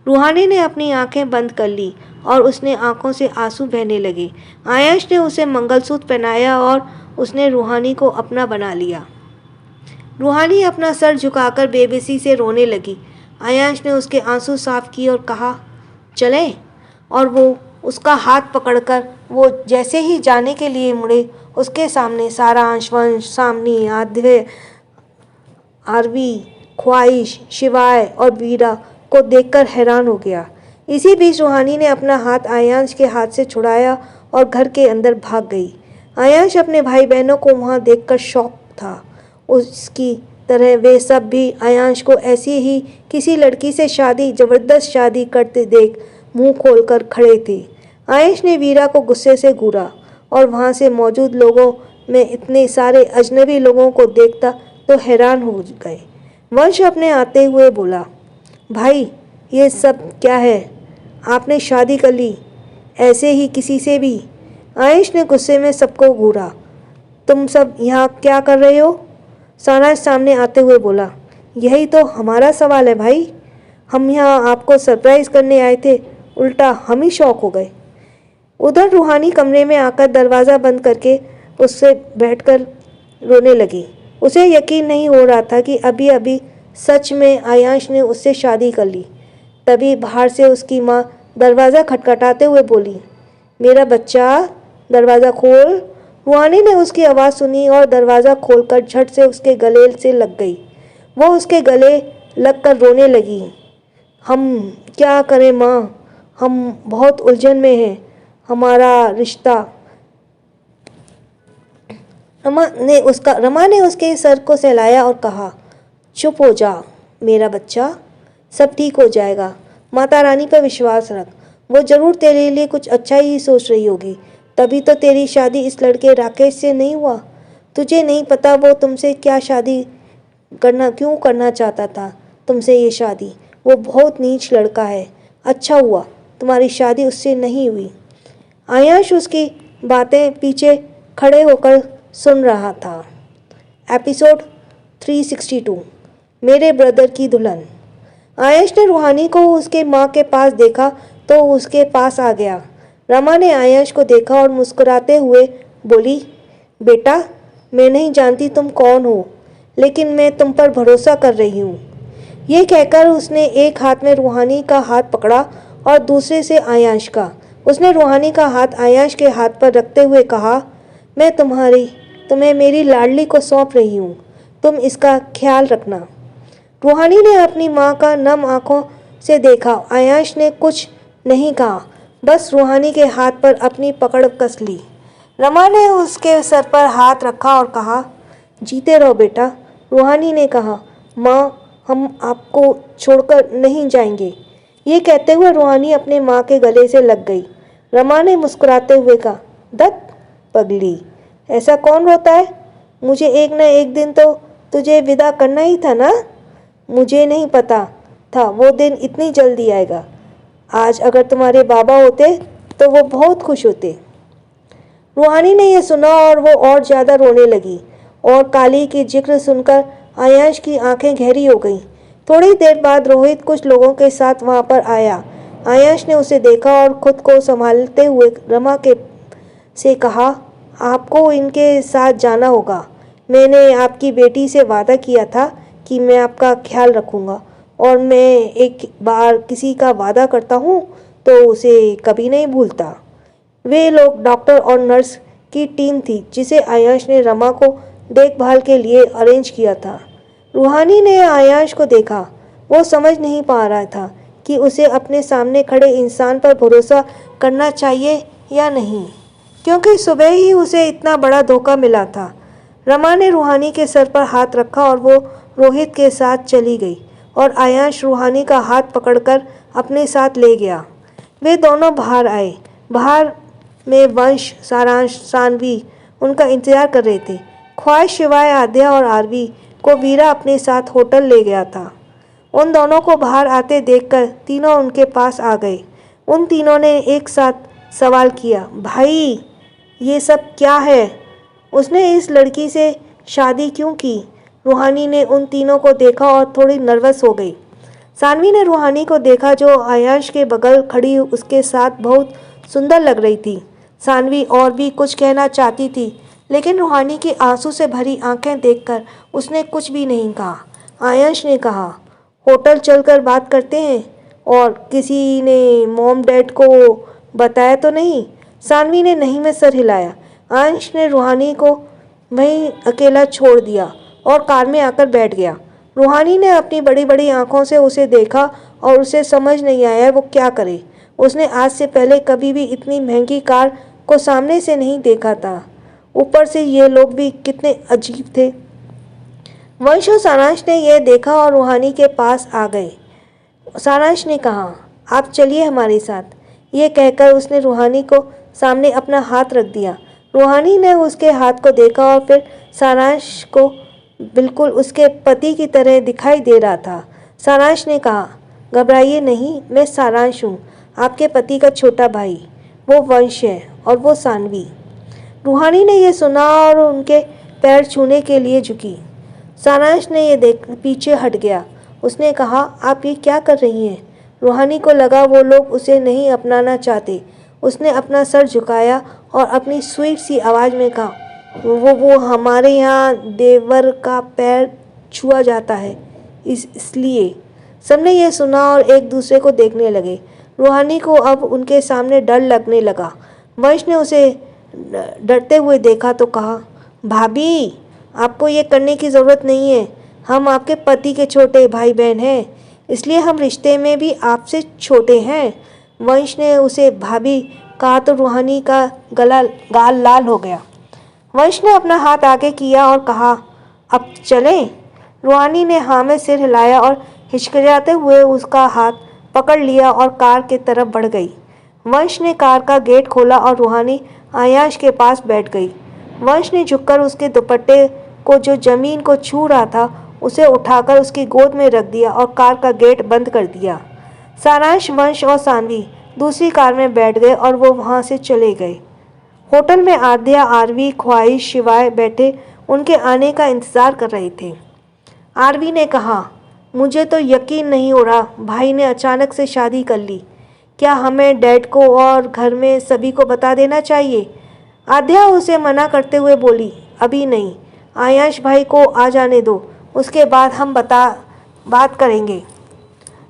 रूहानी ने अपनी आंखें बंद कर ली और उसने आंखों से आंसू बहने लगे। आयुष ने उसे मंगलसूत्र पहनाया और उसने रूहानी को अपना बना लिया। रूहानी अपना सर झुकाकर बेबसी से रोने लगी। आयुष ने उसके आंसू साफ किए और कहा, चलें? और वो उसका हाथ पकड़कर वो जैसे ही जाने के लिए मुड़े, उसके सामने सारा अंशवंश, सामनी, आध्य, आरवी, ख्वाहिश, शिवाय और वीरा को देखकर हैरान हो गया। इसी बीच रूहानी ने अपना हाथ आयांश के हाथ से छुड़ाया और घर के अंदर भाग गई। आयांश अपने भाई बहनों को वहां देखकर शॉक था। उसकी तरह वे सब भी आयांश को ऐसी ही किसी लड़की से जबरदस्त शादी करते देख मुंह खोलकर खड़े थे। आयांश ने वीरा को गुस्से से घूरा और वहां से मौजूद लोगों में इतने सारे अजनबी लोगों को देखता तो हैरान हो गए। वंश अपने आते हुए बोला, भाई ये सब क्या है? आपने शादी कर ली ऐसे ही किसी से भी? आयुष ने गुस्से में सबको घूरा। तुम सब यहाँ क्या कर रहे हो? सारांश सामने आते हुए बोला, यही तो हमारा सवाल है भाई। हम यहाँ आपको सरप्राइज करने आए थे, उल्टा हम ही शॉक हो गए। उधर रूहानी कमरे में आकर दरवाज़ा बंद करके उससे बैठकर रोने लगी। उसे यकीन नहीं हो रहा था कि अभी अभी सच में आयांश ने उससे शादी कर ली। तभी बाहर से उसकी माँ दरवाज़ा खटखटाते हुए बोली, मेरा बच्चा दरवाज़ा खोल। रूहानी ने उसकी आवाज़ सुनी और दरवाज़ा खोलकर झट से उसके गले से लग गई। वो उसके गले लगकर रोने लगी। हम क्या करें माँ, हम बहुत उलझन में हैं। हमारा रिश्ता। रमा ने उसके सर को सहलाया और कहा, चुप हो जा मेरा बच्चा, सब ठीक हो जाएगा। माता रानी पर विश्वास रख, वो जरूर तेरे लिए कुछ अच्छा ही सोच रही होगी। तभी तो तेरी शादी इस लड़के राकेश से नहीं हुआ। तुझे नहीं पता वो तुमसे क्यों करना चाहता था तुमसे ये शादी। वो बहुत नीच लड़का है। अच्छा हुआ तुम्हारी शादी उससे नहीं हुई। आयांश उसकी बातें पीछे खड़े होकर सुन रहा था। एपिसोड 362 मेरे ब्रदर की दुल्हन। आयश ने रूहानी को उसके माँ के पास देखा तो उसके पास आ गया। रमा ने आयश को देखा और मुस्कुराते हुए बोली, बेटा मैं नहीं जानती तुम कौन हो, लेकिन मैं तुम पर भरोसा कर रही हूँ। ये कहकर उसने एक हाथ में रूहानी का हाथ पकड़ा और दूसरे से आयश का। उसने रूहानी का हाथ आयश के हाथ पर रखते हुए कहा, मैं तुम्हें मेरी लाडली को सौंप रही हूँ, तुम इसका ख्याल रखना। रूहानी ने अपनी माँ का नम आंखों से देखा। आयश ने कुछ नहीं कहा, बस रूहानी के हाथ पर अपनी पकड़ कस ली। रमा ने उसके सर पर हाथ रखा और कहा, जीते रहो बेटा। रूहानी ने कहा, माँ हम आपको छोड़कर नहीं जाएंगे। ये कहते हुए रूहानी अपने माँ के गले से लग गई। रमा ने मुस्कुराते हुए कहा, दत्त पगली, ऐसा कौन रोता है? मुझे एक न एक दिन तो तुझे विदा करना ही था ना। मुझे नहीं पता था वो दिन इतनी जल्दी आएगा। आज अगर तुम्हारे बाबा होते तो वो बहुत खुश होते। रूहानी ने यह सुना और वो और ज़्यादा रोने लगी और काली की जिक्र सुनकर आयश की आंखें गहरी हो गईं। थोड़ी देर बाद रोहित कुछ लोगों के साथ वहां पर आया। आयश ने उसे देखा और खुद को संभालते हुए रमा से कहा, आपको इनके साथ जाना होगा। मैंने आपकी बेटी से वादा किया था कि मैं आपका ख्याल रखूंगा, और मैं एक बार किसी का वादा करता हूँ तो उसे कभी नहीं भूलता। वे लोग डॉक्टर और नर्स की टीम थी जिसे आयश ने रमा को देखभाल के लिए अरेंज किया था। रूहानी ने आयश को देखा। वो समझ नहीं पा रहा था कि उसे अपने सामने खड़े इंसान पर भरोसा करना चाहिए या नहीं, क्योंकि सुबह ही उसे इतना बड़ा धोखा मिला था। रमा ने रूहानी के सर पर हाथ रखा और वो रोहित के साथ चली गई और आयश रूहानी का हाथ पकड़कर अपने साथ ले गया। वे दोनों बाहर आए। बाहर में वंश, सारांश, सानवी उनका इंतजार कर रहे थे। ख्वाहिश, शिवाय, आद्या और आरवी को वीरा अपने साथ होटल ले गया था। उन दोनों को बाहर आते देखकर तीनों उनके पास आ गए। उन तीनों ने एक साथ सवाल किया, भाई ये सब क्या है? उसने इस लड़की से शादी क्यों की? रूहानी ने उन तीनों को देखा और थोड़ी नर्वस हो गई। सानवी ने रूहानी को देखा जो आयश के बगल खड़ी उसके साथ बहुत सुंदर लग रही थी। सानवी और भी कुछ कहना चाहती थी, लेकिन रूहानी की आंसू से भरी आंखें देखकर उसने कुछ भी नहीं कहा। आयश ने कहा, होटल चलकर बात करते हैं। और किसी ने मॉम डैड को बताया तो नहीं? सानवी ने नहीं में सर हिलाया। आयश ने रूहानी को वहीं अकेला छोड़ दिया और कार में आकर बैठ गया। रूहानी ने अपनी बड़ी बड़ी आंखों से उसे देखा और उसे समझ नहीं आया वो क्या करे। उसने आज से पहले कभी भी इतनी महंगी कार को सामने से नहीं देखा था। ऊपर से ये लोग भी कितने अजीब थे। वंश और सारांश ने यह देखा और रूहानी के पास आ गए। सारांश ने कहा, आप चलिए हमारे साथ। ये कहकर उसने रूहानी को सामने अपना हाथ रख दिया। रूहानी ने उसके हाथ को देखा और फिर सारांश को बिल्कुल उसके पति की तरह दिखाई दे रहा था। सारांश ने कहा, घबराइए नहीं, मैं सारांश हूँ, आपके पति का छोटा भाई। वो वंश है और वो सानवी। रूहानी ने यह सुना और उनके पैर छूने के लिए झुकी। सारांश ने यह देख पीछे हट गया। उसने कहा, आप ये क्या कर रही हैं? रूहानी को लगा वो लोग उसे नहीं अपनाना चाहते। उसने अपना सर झुकाया और अपनी स्वीट सी आवाज़ में कहा, वो हमारे यहाँ देवर का पैर छुआ जाता है, इसलिए। सबने ये सुना और एक दूसरे को देखने लगे। रूहानी को अब उनके सामने डर लगने लगा। वंश ने उसे डरते हुए देखा तो कहा, भाभी, आपको ये करने की ज़रूरत नहीं है। हम आपके पति के छोटे भाई बहन हैं, इसलिए हम रिश्ते में भी आपसे छोटे हैं। वंश ने उसे भाभी कहा तो रूहानी का गाल लाल हो गया। वंश ने अपना हाथ आगे किया और कहा, अब चलें? रूहानी ने हाँ में सिर हिलाया और हिचकिचाते हुए उसका हाथ पकड़ लिया और कार की तरफ बढ़ गई। वंश ने कार का गेट खोला और रूहानी आयांश के पास बैठ गई। वंश ने झुककर उसके दुपट्टे को जो जमीन को छू रहा था उसे उठाकर उसकी गोद में रख दिया और कार का गेट बंद कर दिया। सारांश, वंश और सानवी दूसरी कार में बैठ गए और वो वहाँ से चले गए। होटल में आद्या, आरवी, ख्वाहिश, शिवाय बैठे उनके आने का इंतज़ार कर रहे थे। आरवी ने कहा, मुझे तो यकीन नहीं हो रहा, भाई ने अचानक से शादी कर ली। क्या हमें डैड को और घर में सभी को बता देना चाहिए? आद्या उसे मना करते हुए बोली, अभी नहीं, आयांश भाई को आ जाने दो, उसके बाद हम बात करेंगे।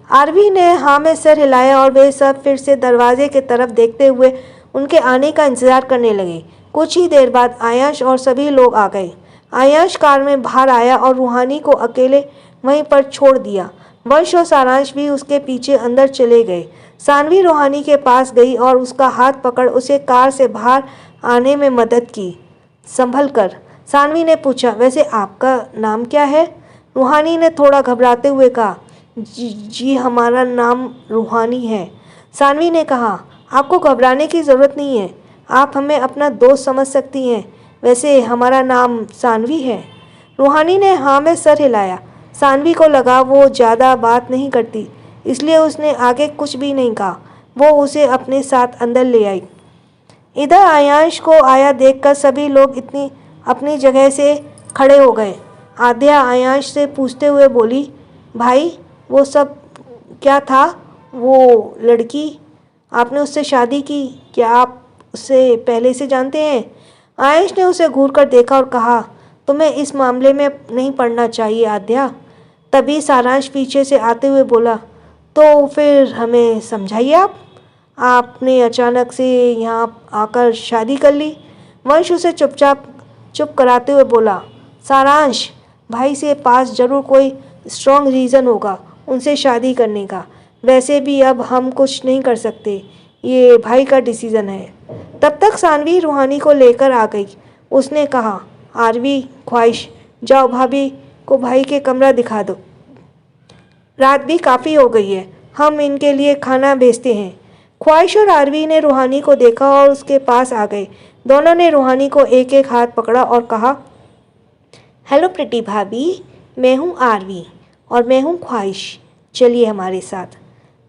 आरवी ने हाँ में सर हिलाया और वे सब फिर से दरवाजे की तरफ देखते हुए उनके आने का इंतज़ार करने लगे। कुछ ही देर बाद आयांश और सभी लोग आ गए। आयांश कार में बाहर आया और रूहानी को अकेले वहीं पर छोड़ दिया। वंश और सारांश भी उसके पीछे अंदर चले गए। सानवी रूहानी के पास गई और उसका हाथ पकड़ उसे कार से बाहर आने में मदद की। संभल कर, सानवी ने पूछा, वैसे आपका नाम क्या है? रूहानी ने थोड़ा घबराते हुए कहा, जी हमारा नाम रूहानी है। सानवी ने कहा, आपको घबराने की ज़रूरत नहीं है, आप हमें अपना दोस्त समझ सकती हैं, वैसे हमारा नाम सानवी है। रूहानी ने हाँ में सर हिलाया। सानवी को लगा वो ज़्यादा बात नहीं करती, इसलिए उसने आगे कुछ भी नहीं कहा। वो उसे अपने साथ अंदर ले आई। इधर आयांश को आया देखकर सभी लोग इतनी अपनी जगह से खड़े हो गए। आद्या आयांश से पूछते हुए बोली, भाई वो सब क्या था? वो लड़की, आपने उससे शादी की, क्या आप उससे पहले से जानते हैं? आयांश ने उसे घूर कर देखा और कहा, तुम्हें इस मामले में नहीं पड़ना चाहिए आद्या। तभी सारांश पीछे से आते हुए बोला, तो फिर हमें समझाइए, आपने अचानक से यहाँ आकर शादी कर ली। वंश उसे चुप कराते हुए बोला, सारांश, भाई से पास जरूर कोई स्ट्रॉन्ग रीज़न होगा उनसे शादी करने का। वैसे भी अब हम कुछ नहीं कर सकते, ये भाई का डिसीज़न है। तब तक सानवी रूहानी को लेकर आ गई। उसने कहा, आरवी, ख्वाहिश, जाओ भाभी को भाई के कमरा दिखा दो। रात भी काफ़ी हो गई है, हम इनके लिए खाना भेजते हैं। ख्वाहिश और आरवी ने रूहानी को देखा और उसके पास आ गए। दोनों ने रूहानी को एक एक हाथ पकड़ा और कहा, हेलो प्रिटी भाभी, मैं हूँ आरवी और मैं हूँ ख्वाहिश, चलिए हमारे साथ।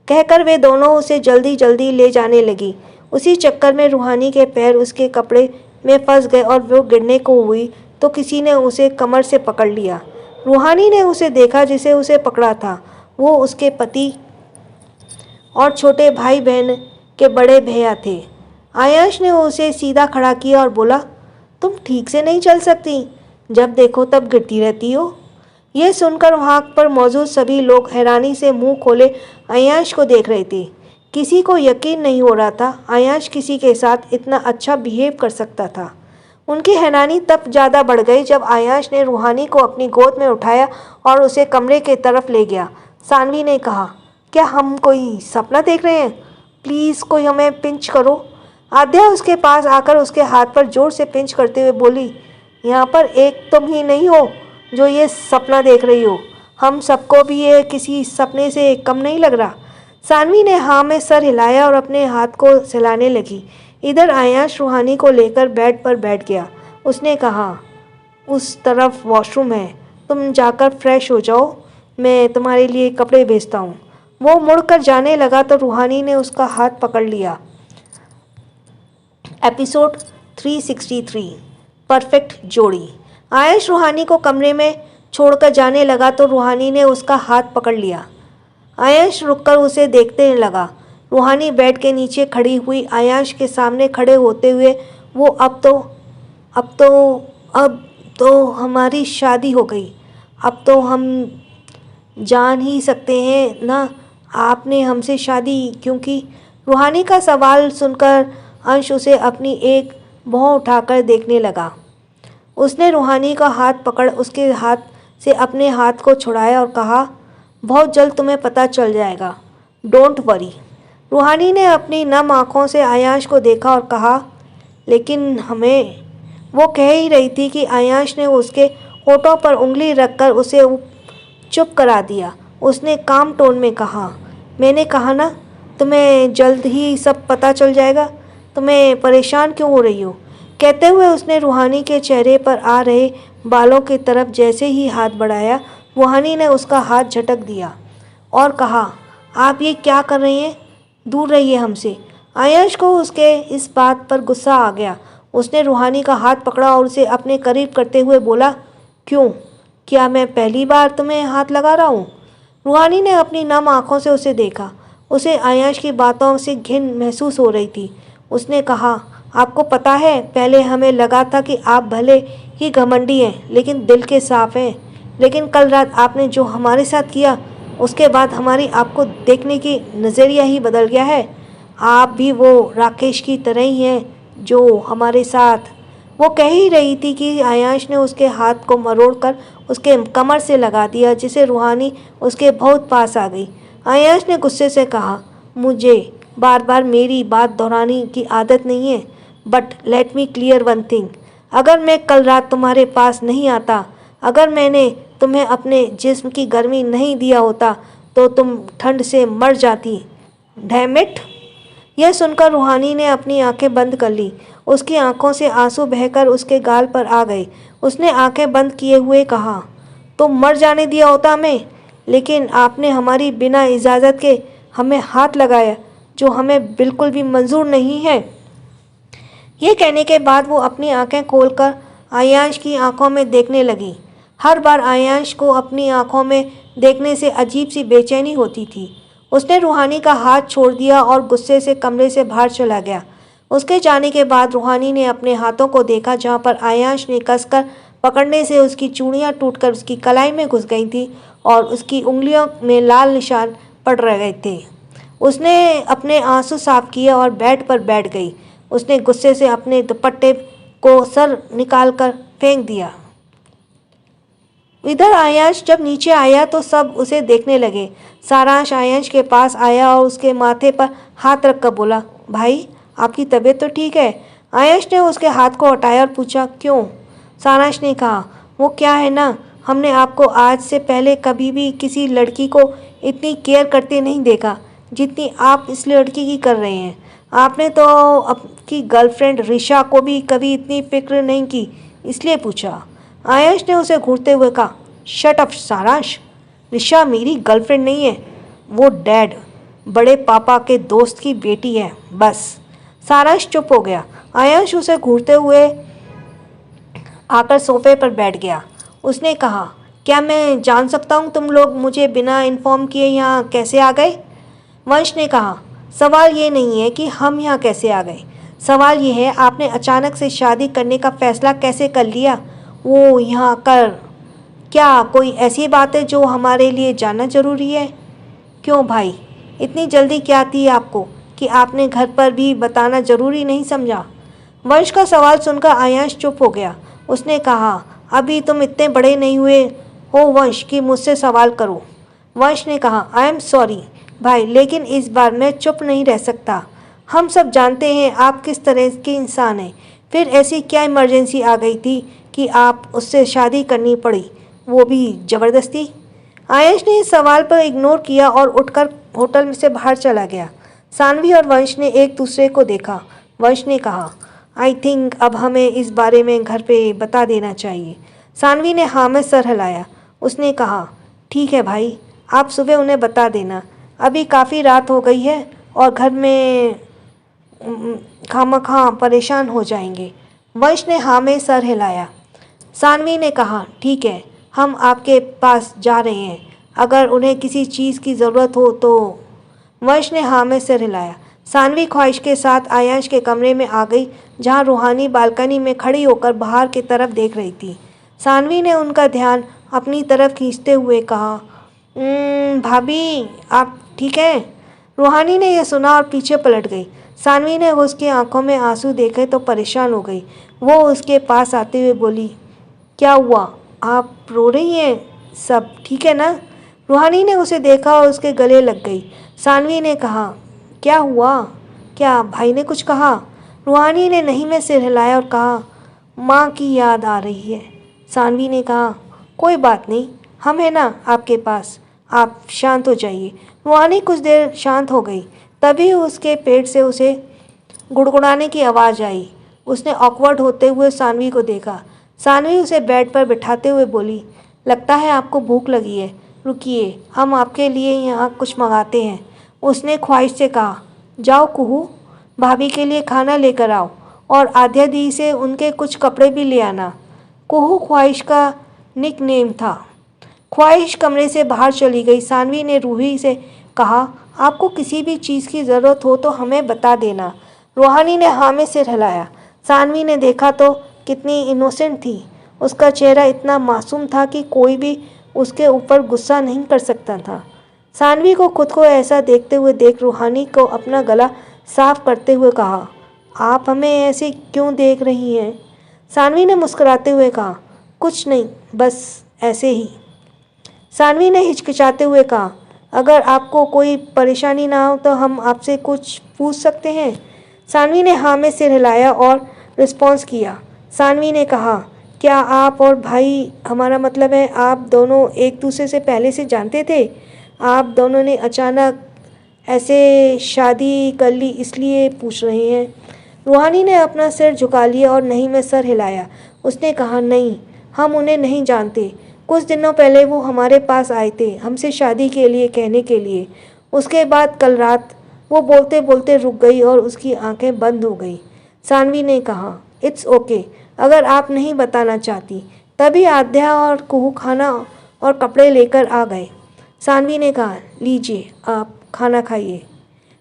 कहकर वे दोनों उसे जल्दी जल्दी ले जाने लगी। उसी चक्कर में रूहानी के पैर उसके कपड़े में फंस गए और वो गिरने को हुई तो किसी ने उसे कमर से पकड़ लिया। रूहानी ने उसे देखा जिसे उसे पकड़ा था। वो उसके पति और छोटे भाई बहन के बड़े भैया थे। आयांश ने उसे सीधा खड़ा किया और बोला, तुम ठीक से नहीं चल सकती, जब देखो तब गिरती रहती हो। यह सुनकर वहाँ पर मौजूद सभी लोग हैरानी से मुंह खोले आयांश को देख रहे थे। किसी को यकीन नहीं हो रहा था आयांश किसी के साथ इतना अच्छा बिहेव कर सकता था। उनकी हैरानी तब ज़्यादा बढ़ गई जब आयांश ने रूहानी को अपनी गोद में उठाया और उसे कमरे की तरफ ले गया। सानवी ने कहा, क्या हम कोई सपना देख रहे हैं? प्लीज़ कोई हमें पिंच करो। आद्या उसके पास आकर उसके हाथ पर जोर से पिंच करते हुए बोली, यहाँ पर एक तुम ही नहीं हो जो ये सपना देख रही हो, हम सबको भी ये किसी सपने से कम नहीं लग रहा। सानवी ने हाँ में सर हिलाया और अपने हाथ को सहलाने लगी। इधर आयांश रूहानी को लेकर बेड पर बैठ गया। उसने कहा, उस तरफ वॉशरूम है, तुम जाकर फ्रेश हो जाओ, मैं तुम्हारे लिए कपड़े भेजता हूँ। वो मुड़कर जाने लगा तो रूहानी ने उसका हाथ पकड़ लिया। एपिसोड 363 परफेक्ट जोड़ी। आयश रूहानी को कमरे में छोड़कर जाने लगा तो रूहानी ने उसका हाथ पकड़ लिया। आयश रुककर उसे देखते लगा। रूहानी बेड के नीचे खड़ी हुई आयश के सामने खड़े होते हुए वो अब तो हमारी शादी हो गई, अब तो हम जान ही सकते हैं ना आपने हमसे शादी क्यों की। रूहानी का सवाल सुनकर अंश उसे अपनी एक भौं उठाकर देखने लगा। उसने रूहानी का हाथ पकड़ उसके हाथ से अपने हाथ को छुड़ाया और कहा, बहुत जल्द तुम्हें पता चल जाएगा, डोंट वरी। रूहानी ने अपनी नम आँखों से आयांश को देखा और कहा, लेकिन हमें। वो कह ही रही थी कि आयांश ने उसके होठों पर उंगली रखकर उसे चुप करा दिया। उसने काम टोन में कहा, मैंने कहा ना तुम्हें जल्द ही सब पता चल जाएगा, तुम्हें परेशान क्यों हो रही हो। कहते हुए उसने रूहानी के चेहरे पर आ रहे बालों की तरफ जैसे ही हाथ बढ़ाया, रूहानी ने उसका हाथ झटक दिया और कहा, आप ये क्या कर रही हैं, दूर रहिए हमसे। आयश को उसके इस बात पर गुस्सा आ गया। उसने रूहानी का हाथ पकड़ा और उसे अपने करीब करते हुए बोला, क्यों, क्या मैं पहली बार तुम्हें हाथ लगा रहा हूँ। रूहानी ने अपनी नम आँखों से उसे देखा। उसे आयश की बातों से घिन महसूस हो रही थी। उसने कहा, आपको पता है पहले हमें लगा था कि आप भले ही घमंडी हैं लेकिन दिल के साफ हैं, लेकिन कल रात आपने जो हमारे साथ किया उसके बाद हमारी आपको देखने की नज़रिया ही बदल गया है। आप भी वो राकेश की तरह ही हैं जो हमारे साथ। वो कह ही रही थी कि आयांश ने उसके हाथ को मरोड़कर उसके कमर से लगा दिया, जिसे रूहानी उसके बहुत पास आ गई। आयांश ने गुस्से से कहा, मुझे बार बार मेरी बात दोहराने की आदत नहीं है, but let me clear one thing, अगर मैं कल रात तुम्हारे पास नहीं आता, अगर मैंने तुम्हें अपने जिस्म की गर्मी नहीं दिया होता तो तुम ठंड से मर जाती। Damn it. यह सुनकर रूहानी ने अपनी आंखें बंद कर ली। उसकी आंखों से आंसू बहकर उसके गाल पर आ गए। उसने आंखें बंद किए हुए कहा, तो मर जाने दिया होता हमें, लेकिन आपने हमारी बिना इजाज़त के हमें हाथ लगाया, जो हमें बिल्कुल भी मंजूर नहीं है। यह कहने के बाद वो अपनी आंखें खोलकर आयांश की आंखों में देखने लगी। हर बार आयांश को अपनी आंखों में देखने से अजीब सी बेचैनी होती थी। उसने रूहानी का हाथ छोड़ दिया और गुस्से से कमरे से बाहर चला गया। उसके जाने के बाद रूहानी ने अपने हाथों को देखा, जहाँ पर आयांश ने कसकर पकड़ने से उसकी चूड़ियाँ टूटकर उसकी कलाई में घुस गई थी और उसकी उंगलियों में लाल निशान पड़ रहे थे। उसने अपने आंसू साफ किए और बेड पर बैठ गई। उसने गुस्से से अपने दुपट्टे को सर निकालकर फेंक दिया। इधर आयांश जब नीचे आया तो सब उसे देखने लगे। सारांश आयांश के पास आया और उसके माथे पर हाथ रखकर बोला, भाई आपकी तबीयत तो ठीक है। आयांश ने उसके हाथ को हटाया और पूछा, क्यों। सारांश ने कहा, वो क्या है ना, हमने आपको आज से पहले कभी भी किसी लड़की को इतनी केयर करते नहीं देखा जितनी आप इस लड़की की कर रहे हैं। आपने तो आपकी गर्लफ्रेंड रिशा को भी कभी इतनी फिक्र नहीं की, इसलिए पूछा। आयश ने उसे घूरते हुए कहा, शट अप सारांश, रिशा मेरी गर्लफ्रेंड नहीं है, वो डैड बड़े पापा के दोस्त की बेटी है, बस। सारांश चुप हो गया। आयश उसे घूरते हुए आकर सोफे पर बैठ गया। उसने कहा, क्या मैं जान सकता हूँ तुम लोग मुझे बिना इन्फॉर्म किए यहाँ कैसे आ गए। वंश ने कहा, सवाल ये नहीं है कि हम यहाँ कैसे आ गए, सवाल ये है आपने अचानक से शादी करने का फैसला कैसे कर लिया, वो यहाँ कर। क्या कोई ऐसी बात है जो हमारे लिए जानना ज़रूरी है। क्यों भाई, इतनी जल्दी क्या थी आपको कि आपने घर पर भी बताना ज़रूरी नहीं समझा। वंश का सवाल सुनकर आयांश चुप हो गया। उसने कहा, अभी तुम इतने बड़े नहीं हुए हो वंश कि मुझसे सवाल करो। वंश ने कहा, आई एम सॉरी भाई, लेकिन इस बार मैं चुप नहीं रह सकता। हम सब जानते हैं आप किस तरह के इंसान हैं। फिर ऐसी क्या इमरजेंसी आ गई थी कि आप उससे शादी करनी पड़ी, वो भी ज़बरदस्ती? आयश ने इस सवाल पर इग्नोर किया और उठकर होटल में से बाहर चला गया। सानवी और वंश ने एक दूसरे को देखा। वंश ने कहा, आई थिंक अब हमें इस बारे में घर पे बता देना चाहिए। सानवी ने हाँ में सर हिलाया। उसने कहा, ठीक है भाई, आप सुबह उन्हें बता देना। अभी काफ़ी रात हो गई है और घर में खामखा परेशान हो जाएंगे। वंश ने हाँ में सर हिलाया। सानवी ने कहा, ठीक है, हम आपके पास जा रहे हैं, अगर उन्हें किसी चीज़ की ज़रूरत हो तो। वंश ने हाँ में सिर हिलाया। सानवी ख्वाहिश के साथ आयांश के कमरे में आ गई, जहाँ रूहानी बालकनी में खड़ी होकर बाहर की तरफ देख रही थी। सानवी ने उनका ध्यान अपनी तरफ खींचते हुए कहा, भाभी आप ठीक हैं? रूहानी ने यह सुना और पीछे पलट गई। सानवी ने उसकी आंखों में आंसू देखे तो परेशान हो गई। वो उसके पास आते हुए बोली, क्या हुआ, आप रो रही हैं? सब ठीक है ना? रूहानी ने उसे देखा और उसके गले लग गई। सानवी ने कहा, क्या हुआ, क्या भाई ने कुछ कहा? रूहानी ने नहीं में सिर हिलाया और कहा, माँ की याद आ रही है। सानवी ने कहा, कोई बात नहीं, हम हैं ना आपके पास, आप शांत हो जाइए। रूहानी कुछ देर शांत हो गई। तभी उसके पेट से उसे गुड़गुड़ाने की आवाज़ आई। उसने ऑकवर्ड होते हुए सानवी को देखा। सानवी उसे बेड पर बिठाते हुए बोली, लगता है आपको भूख लगी है, रुकिए, हम आपके लिए यहाँ कुछ मंगाते हैं। उसने ख्वाहिश से कहा, जाओ कुहू, भाभी के लिए खाना लेकर आओ और आद्या दी से उनके कुछ कपड़े भी ले आना। कुहू ख्वाहिश का निक नेम था। ख्वाहिश कमरे से बाहर चली गई। सानवी ने रूही से कहा, आपको किसी भी चीज़ की ज़रूरत हो तो हमें बता देना। रूहानी ने हाँ में सिर हिलाया। सानवी ने देखा तो कितनी इनोसेंट थी। उसका चेहरा इतना मासूम था कि कोई भी उसके ऊपर गुस्सा नहीं कर सकता था। सानवी को खुद को ऐसा देखते हुए देख रूहानी को अपना गला साफ करते हुए कहा, आप हमें ऐसे क्यों देख रही हैं? सानवी ने मुस्कुराते हुए कहा, कुछ नहीं, बस ऐसे ही। सानवी ने हिचकिचाते हुए कहा, अगर आपको कोई परेशानी ना हो तो हम आपसे कुछ पूछ सकते हैं? सानवी ने हाँ में सिर हिलाया और रिस्पॉन्स किया। सानवी ने कहा, क्या आप और भाई, हमारा मतलब है आप दोनों एक दूसरे से पहले से जानते थे? आप दोनों ने अचानक ऐसे शादी कर ली इसलिए पूछ रहे हैं? रूहानी ने अपना सिर झुका लिया और नहीं में सर हिलाया। उसने कहा, नहीं, हम उन्हें नहीं जानते। कुछ दिनों पहले वो हमारे पास आए थे हमसे शादी के लिए कहने के लिए। उसके बाद कल रात। वो बोलते बोलते रुक गई और उसकी आंखें बंद हो गई। सानवी ने कहा, इट्स ओके, अगर आप नहीं बताना चाहती। तभी आद्या और कुहू खाना और कपड़े लेकर आ गए। सानवी ने कहा, लीजिए, आप खाना खाइए।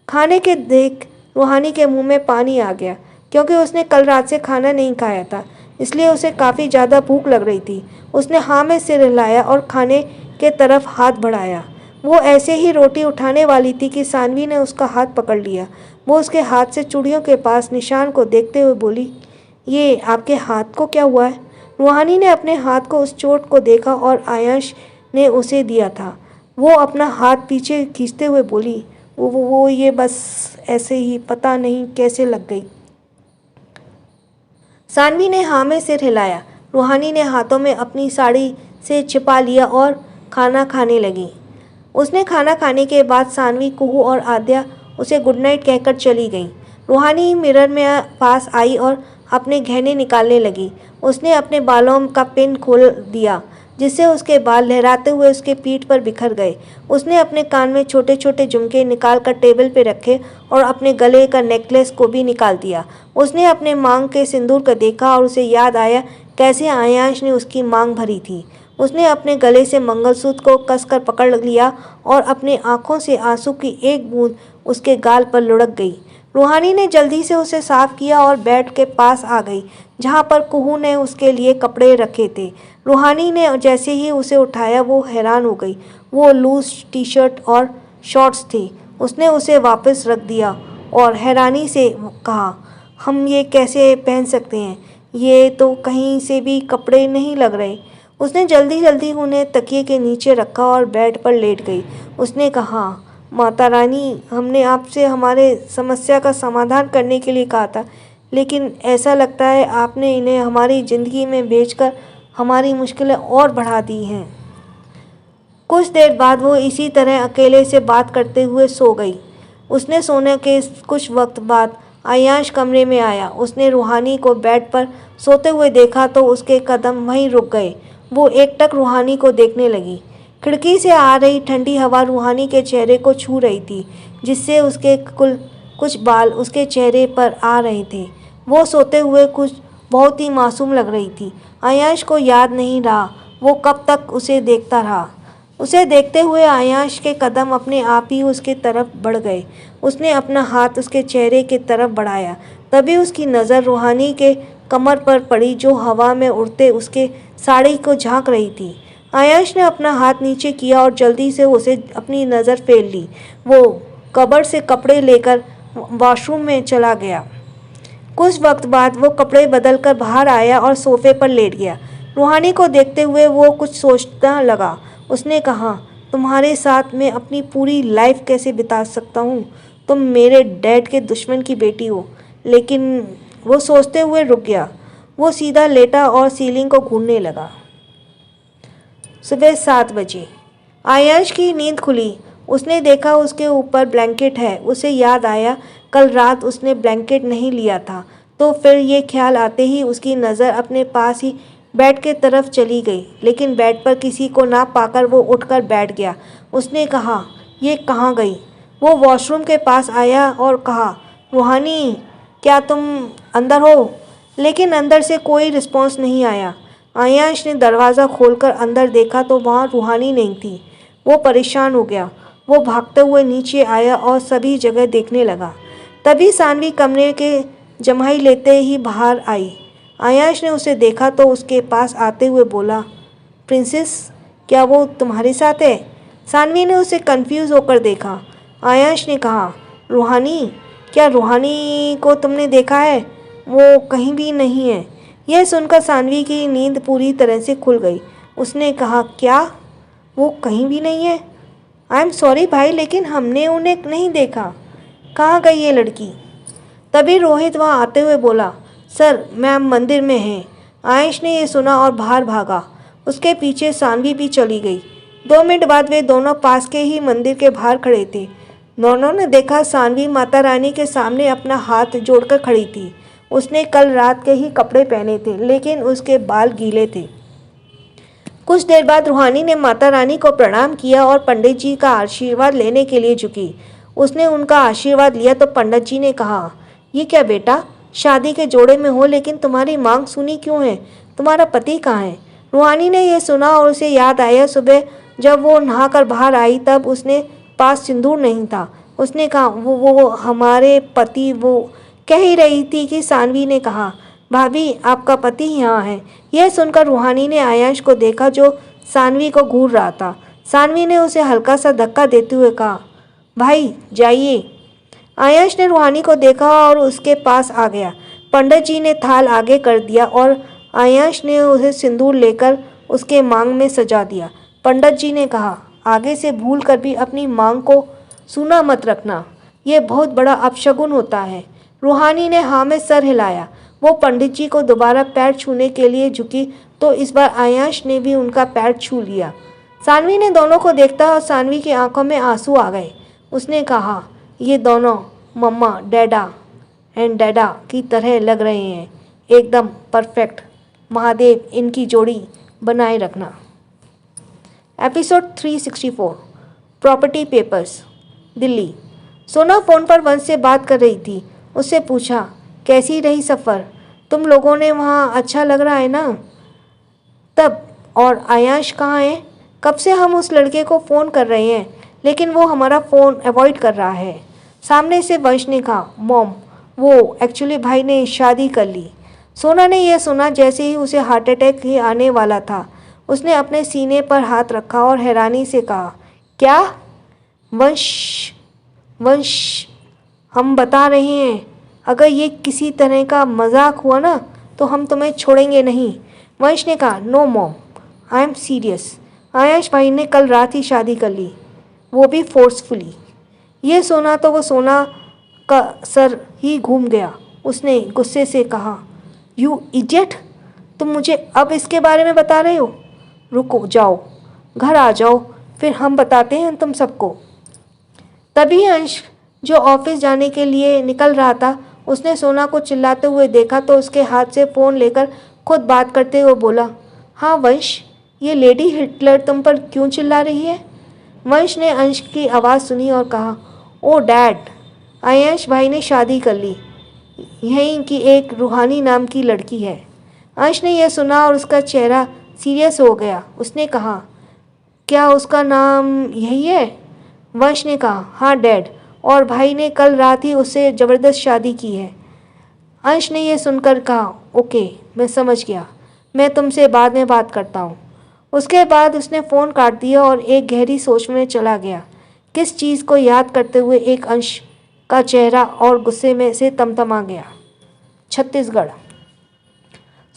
खाने के देख रूहानी के मुंह में पानी आ गया, क्योंकि उसने कल रात से खाना नहीं खाया था, इसलिए उसे काफ़ी ज़्यादा भूख लग रही थी। उसने हाँ में सिर हिलाया और खाने के तरफ हाथ बढ़ाया। वो ऐसे ही रोटी उठाने वाली थी कि सानवी ने उसका हाथ पकड़ लिया। वो उसके हाथ से चूड़ियों के पास निशान को देखते हुए बोली, ये आपके हाथ को क्या हुआ है? रूहानी ने अपने हाथ को उस चोट को देखा और आयांश ने उसे दिया था। वो अपना हाथ पीछे खींचते हुए बोली, वो ये बस ऐसे ही, पता नहीं कैसे लग गई। सानवी ने हाँ में सिर हिलाया। रूहानी ने हाथों में अपनी साड़ी से छिपा लिया और खाना खाने लगी। उसने खाना खाने के बाद सानवी, कुहू और आद्या उसे गुड नाइट कहकर चली गई। रूहानी मिरर में पास आई और अपने गहने निकालने लगी। उसने अपने बालों का पिन खोल दिया, जिससे उसके बाल लहराते हुए उसके पीठ पर बिखर गए। उसने अपने कान में छोटे छोटे झुमके निकाल कर टेबल पर रखे और अपने गले का नेकलेस को भी निकाल दिया। उसने अपने मांग के सिंदूर को देखा और उसे याद आया कैसे आयांश ने उसकी मांग भरी थी। उसने अपने गले से मंगलसूत्र को कसकर पकड़ लिया और अपने आंखों से आंसू की एक बूंद उसके गाल पर लुढ़क गई। रूहानी ने जल्दी से उसे साफ किया और बेड के पास आ गई, जहाँ पर कुहू ने उसके लिए कपड़े रखे थे। रूहानी ने जैसे ही उसे उठाया वो हैरान हो गई। वो लूज टी शर्ट और शॉर्ट्स थे। उसने उसे वापस रख दिया और हैरानी से कहा, हम ये कैसे पहन सकते हैं? ये तो कहीं से भी कपड़े नहीं लग रहे। उसने जल्दी जल्दी उन्हें तकिए के नीचे रखा और बेड पर लेट गई। उसने कहा, माता रानी, हमने आपसे हमारे समस्या का समाधान करने के लिए कहा था, लेकिन ऐसा लगता है आपने इन्हें हमारी ज़िंदगी में भेजकर हमारी मुश्किलें और बढ़ा दी हैं। कुछ देर बाद वो इसी तरह अकेले से बात करते हुए सो गई। उसने सोने के कुछ वक्त बाद आयांश कमरे में आया। उसने रूहानी को बेड पर सोते हुए देखा तो उसके कदम वहीं रुक गए। वो एकटक रूहानी को देखने लगी। खिड़की से आ रही ठंडी हवा रूहानी के चेहरे को छू रही थी, जिससे उसके कुछ बाल उसके चेहरे पर आ रहे थे। वो सोते हुए कुछ बहुत ही मासूम लग रही थी। आयांश को याद नहीं रहा वो कब तक उसे देखता रहा। उसे देखते हुए आयांश के कदम अपने आप ही उसके तरफ बढ़ गए। उसने अपना हाथ उसके चेहरे की तरफ बढ़ाया। तभी उसकी नज़र रूहानी के कमर पर पड़ी, जो हवा में उड़ते उसके साड़ी को झांक रही थी। आयांश ने अपना हाथ नीचे किया और जल्दी से उसे अपनी नज़र फेर ली। वो कबर्ड से कपड़े लेकर वॉशरूम में चला गया। कुछ वक्त बाद वो कपड़े बदलकर बाहर आया और सोफे पर लेट गया। रूहानी को देखते हुए वो कुछ सोचना लगा। उसने कहा, तुम्हारे साथ मैं अपनी पूरी लाइफ कैसे बिता सकता हूँ? तुम मेरे डैड के दुश्मन की बेटी हो। लेकिन वो सोचते हुए रुक गया। वो सीधा लेटा और सीलिंग को घूरने लगा। सुबह 7 बजे आयांश की नींद खुली। उसने देखा उसके ऊपर ब्लैंकेट है। उसे याद आया कल रात उसने ब्लैंकेट नहीं लिया था। तो फिर ये ख्याल आते ही उसकी नज़र अपने पास ही बेड के तरफ चली गई, लेकिन बेड पर किसी को ना पाकर वो उठकर बैठ गया। उसने कहा, ये कहाँ गई? वो वॉशरूम के पास आया और कहा, रूहानी, क्या तुम अंदर हो? लेकिन अंदर से कोई रिस्पॉन्स नहीं आया। आयांश ने दरवाज़ा खोलकर अंदर देखा तो वहाँ रूहानी नहीं थी। वो परेशान हो गया। वो भागते हुए नीचे आया और सभी जगह देखने लगा। तभी सानवी कमरे के जम्हाई लेते ही बाहर आई। आयांश ने उसे देखा तो उसके पास आते हुए बोला, प्रिंसेस, क्या वो तुम्हारे साथ है? सानवी ने उसे कंफ्यूज होकर देखा। आयांश ने कहा, रूहानी, क्या रूहानी को तुमने देखा है? वो कहीं भी नहीं है। यह सुनकर सानवी की नींद पूरी तरह से खुल गई। उसने कहा, क्या? वो कहीं भी नहीं है? आई एम सॉरी भाई, लेकिन हमने उन्हें नहीं देखा। कहाँ गई ये लड़की? तभी रोहित वहाँ आते हुए बोला, सर, मैम मंदिर में हैं। आयुष ने ये सुना और बाहर भागा। उसके पीछे सानवी भी चली गई। 2 मिनट बाद वे दोनों पास के ही मंदिर के बाहर खड़े थे। दोनों ने देखा सानवी माता रानी के सामने अपना हाथ जोड़कर खड़ी थी। उसने कल रात के ही कपड़े पहने थे, लेकिन उसके बाल गीले थे। कुछ देर बाद रूहानी ने माता रानी को प्रणाम किया और पंडित जी का आशीर्वाद लेने के लिए झुकी। उसने उनका आशीर्वाद लिया तो पंडित जी ने कहा, ये क्या बेटा, शादी के जोड़े में हो लेकिन तुम्हारी मांग सुनी क्यों है? तुम्हारा पति कहाँ है? रूहानी ने यह सुना और उसे याद आया सुबह जब वो नहाकर बाहर आई तब उसने पास सिंदूर नहीं था। उसने कहा, वो हमारे पति। वो कह ही रही थी कि सानवी ने कहा, भाभी, आपका पति यहाँ है। यह सुनकर रूहानी ने आयांश को देखा जो सानवी को घूर रहा था। सानवी ने उसे हल्का सा धक्का देते हुए कहा, भाई जाइए। आयांश ने रूहानी को देखा और उसके पास आ गया। पंडित जी ने थाल आगे कर दिया और आयांश ने उसे सिंदूर लेकर उसके मांग में सजा दिया। पंडित जी ने कहा, आगे से भूल कर भी अपनी मांग को सूना मत रखना, ये बहुत बड़ा अपशगुन होता है। रूहानी ने हाँ में सर हिलाया। वो पंडित जी को दोबारा पैर छूने के लिए झुकी तो इस बार आयांश ने भी उनका पैर छू लिया। सानवी ने दोनों को देखा और सानवी की आंखों में आंसू आ गए। उसने कहा, ये दोनों मम्मा डैडा की तरह लग रहे हैं, एकदम परफेक्ट। महादेव इनकी जोड़ी बनाए रखना। Episode 364 property papers. दिल्ली। सोना फ़ोन पर वंश से बात कर रही थी। उससे पूछा, कैसी रही सफ़र? तुम लोगों ने वहाँ अच्छा लग रहा है ना? तब और आयांश कहाँ है? कब से हम उस लड़के को फ़ोन कर रहे हैं, लेकिन वो हमारा फ़ोन अवॉइड कर रहा है। सामने से वंश ने कहा, मॉम, वो एक्चुअली भाई ने शादी कर ली। सोना ने यह सुना जैसे ही उसे हार्ट अटैक ही आने वाला था। उसने अपने सीने पर हाथ रखा और हैरानी से कहा, क्या? वंश, हम बता रहे हैं, अगर ये किसी तरह का मजाक हुआ ना तो हम तुम्हें छोड़ेंगे नहीं। वंश ने कहा, no mom, I am serious. Aayansh भाई ने कल रात ही शादी कर ली, वो भी फोर्सफुली। ये सोना तो वो सोना का सर ही घूम गया। उसने गुस्से से कहा, यू इडियट, तुम मुझे अब इसके बारे में बता रहे हो? रुको, जाओ, घर आ जाओ, फिर हम बताते हैं तुम सबको। तभी अंश, जो ऑफिस जाने के लिए निकल रहा था, उसने सोना को चिल्लाते हुए देखा तो उसके हाथ से फ़ोन लेकर खुद बात करते हुए बोला, हाँ वंश, ये लेडी हिटलर तुम पर क्यों चिल्ला रही है? वंश ने अंश की आवाज़ सुनी और कहा, ओ डैड, आयंश भाई ने शादी कर ली, यहीं की एक रूहानी नाम की लड़की है। अंश ने यह सुना और उसका चेहरा सीरियस हो गया। उसने कहा, क्या उसका नाम यही है? वंश ने कहा, हाँ डैड, और भाई ने कल रात ही उससे ज़बरदस्त शादी की है। अंश ने यह सुनकर कहा, ओके, मैं समझ गया, मैं तुमसे बाद में बात करता हूँ। उसके बाद उसने फ़ोन काट दिया और एक गहरी सोच में चला गया। किस चीज़ को याद करते हुए एक अंश का चेहरा और गुस्से में से तमतमा गया। छत्तीसगढ़।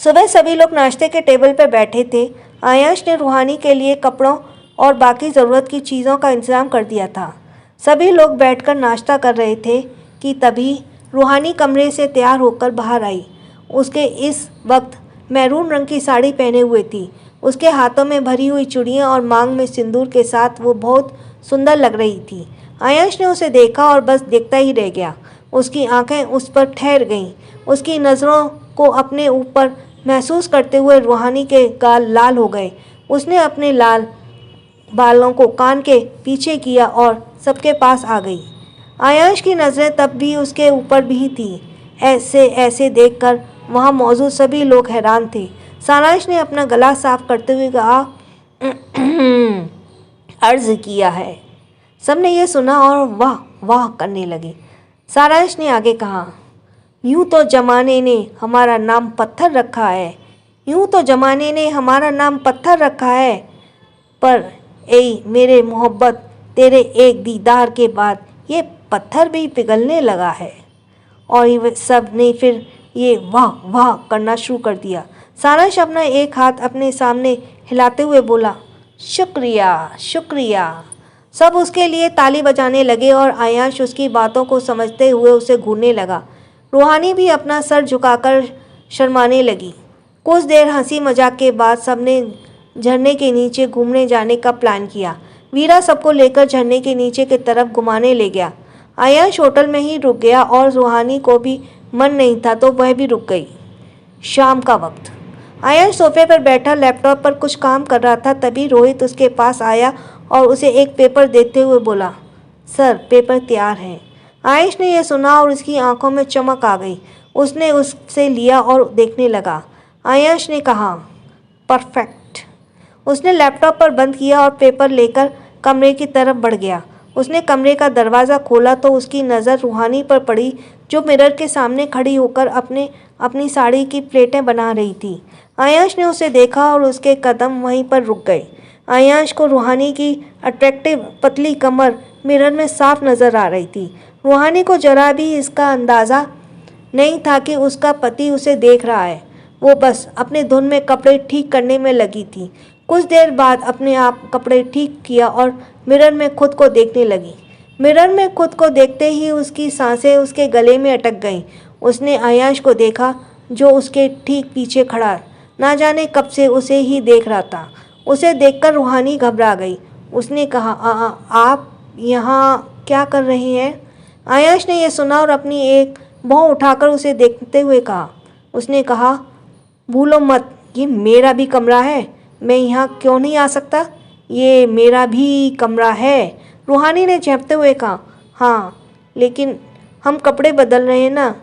सुबह सभी लोग नाश्ते के टेबल पर बैठे थे। आयंश ने रूहानी के लिए कपड़ों और बाकी ज़रूरत की चीज़ों का इंतज़ाम कर दिया था। सभी लोग बैठकर नाश्ता कर रहे थे कि तभी रूहानी कमरे से तैयार होकर बाहर आई। उसके इस वक्त मैरून रंग की साड़ी पहने हुए थी। उसके हाथों में भरी हुई चूड़ियाँ और मांग में सिंदूर के साथ वो बहुत सुंदर लग रही थी। आयंश ने उसे देखा और बस देखता ही रह गया। उसकी आंखें उस पर ठहर गईं। उसकी नज़रों को अपने ऊपर महसूस करते हुए रूहानी के गाल लाल हो गए। उसने अपने लाल बालों को कान के पीछे किया और सबके पास आ गई। आयंश की नज़रें तब भी उसके ऊपर भी थी। ऐसे ऐसे देखकर वहाँ मौजूद सभी लोग हैरान थे। सारांश ने अपना गला साफ करते हुए कहा, अर्ज किया है। सबने ये सुना और वाह वाह करने लगे। सारांश ने आगे कहा, यूँ तो जमाने ने हमारा नाम पत्थर रखा है, यूँ तो जमाने ने हमारा नाम पत्थर रखा है, पर ए मेरे मोहब्बत, तेरे एक दीदार के बाद ये पत्थर भी पिघलने लगा है। और ये सब ने फिर ये वाह वाह करना शुरू कर दिया। सारांश अपना एक हाथ अपने सामने हिलाते हुए बोला, शुक्रिया शुक्रिया। सब उसके लिए ताली बजाने लगे और आयंश उसकी बातों को समझते हुए उसे घूरने लगा। रूहानी भी अपना सर झुकाकर शर्माने लगी। कुछ देर हंसी मजाक के बाद सबने झरने के नीचे घूमने जाने का प्लान किया। वीरा सबको लेकर झरने के नीचे की तरफ घुमाने ले गया। आयंश होटल में ही रुक गया और रूहानी को भी मन नहीं था तो वह भी रुक गई। शाम का वक्त। आयंश सोफे पर बैठा लैपटॉप पर कुछ काम कर रहा था। तभी रोहित उसके पास आया और उसे एक पेपर देते हुए बोला, सर पेपर तैयार है। आयंश ने यह सुना और उसकी आंखों में चमक आ गई। उसने उससे लिया और देखने लगा। आयंश ने कहा, परफेक्ट। उसने लैपटॉप पर बंद किया और पेपर लेकर कमरे की तरफ बढ़ गया। उसने कमरे का दरवाज़ा खोला तो उसकी नज़र रूहानी पर पड़ी, जो मिरर के सामने खड़ी होकर अपनी साड़ी की प्लेटें बना रही थी। आयंश ने उसे देखा और उसके कदम वहीं पर रुक गए। आयंश को रूहानी की अट्रैक्टिव पतली कमर मिरर में साफ नज़र आ रही थी। रूहानी को जरा भी इसका अंदाज़ा नहीं था कि उसका पति उसे देख रहा है। वो बस अपने धुन में कपड़े ठीक करने में लगी थी। कुछ देर बाद अपने आप कपड़े ठीक किया और मिरर में खुद को देखने लगी। मिरर में खुद को देखते ही उसकी सांसें उसके गले में अटक गईं। उसने आयंश को देखा, जो उसके ठीक पीछे खड़ा ना जाने कब से उसे ही देख रहा था। उसे देखकर रूहानी घबरा गई। उसने कहा, आप यहाँ क्या कर रहे हैं? आयंश ने यह सुना और अपनी एक भौं उठाकर उसे देखते हुए कहा। उसने कहा, भूलो मत, ये मेरा भी कमरा है, मैं यहाँ क्यों नहीं आ सकता? ये मेरा भी कमरा है। रूहानी ने झेंपते हुए कहा, हाँ लेकिन हम कपड़े बदल रहे हैं ना,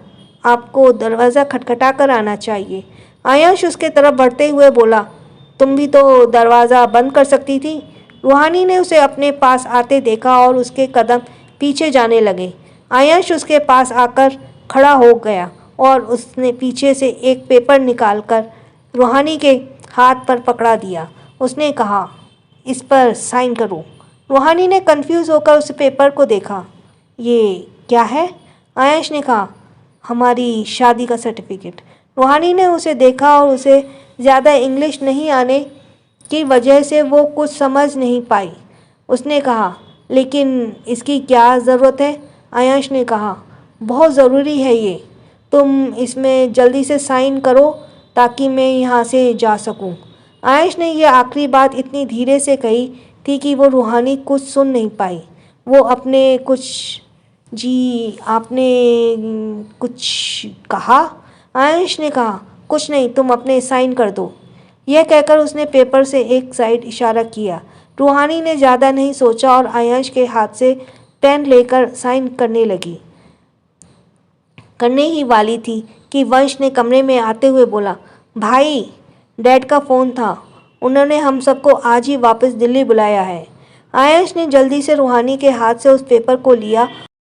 आपको दरवाज़ा खटखटा कर आना चाहिए। आयंश उसके तरफ बढ़ते हुए बोला, तुम भी तो दरवाज़ा बंद कर सकती थी। रूहानी ने उसे अपने पास आते देखा और उसके कदम पीछे जाने लगे। आयंश उसके पास आकर खड़ा हो गया और उसने पीछे से एक पेपर निकालकर रूहानी के हाथ पर पकड़ा दिया। उसने कहा, इस पर साइन करो। रूहानी ने कंफ्यूज होकर उस पेपर को देखा। ये क्या है? आयंश ने कहा, हमारी शादी का सर्टिफिकेट। रूहानी ने उसे देखा और उसे ज़्यादा इंग्लिश नहीं आने की वजह से वो कुछ समझ नहीं पाई। उसने कहा, लेकिन इसकी क्या ज़रूरत है? आयांश ने कहा, बहुत ज़रूरी है ये। तुम इसमें जल्दी से साइन करो ताकि मैं यहाँ से जा सकूँ। आयांश ने यह आखिरी बात इतनी धीरे से कही थी कि वो रूहानी कुछ सुन नहीं पाई। वो अपने कुछ जी आपने कुछ कहा? आयांश ने कहा, कुछ नहीं, तुम अपने साइन कर दो। यह कहकर उसने पेपर से एक साइड इशारा किया। रूहानी ने ज़्यादा नहीं सोचा और आयांश के हाथ से पेन लेकर साइन करने ही वाली थी कि वंश ने कमरे में आते हुए बोला, भाई, डैड का फ़ोन था। उन्होंने हम सबको आज ही वापस दिल्ली बुलाया है। आयांश ने जल्दी से रूहानी के हाथ से उस पेपर को लिया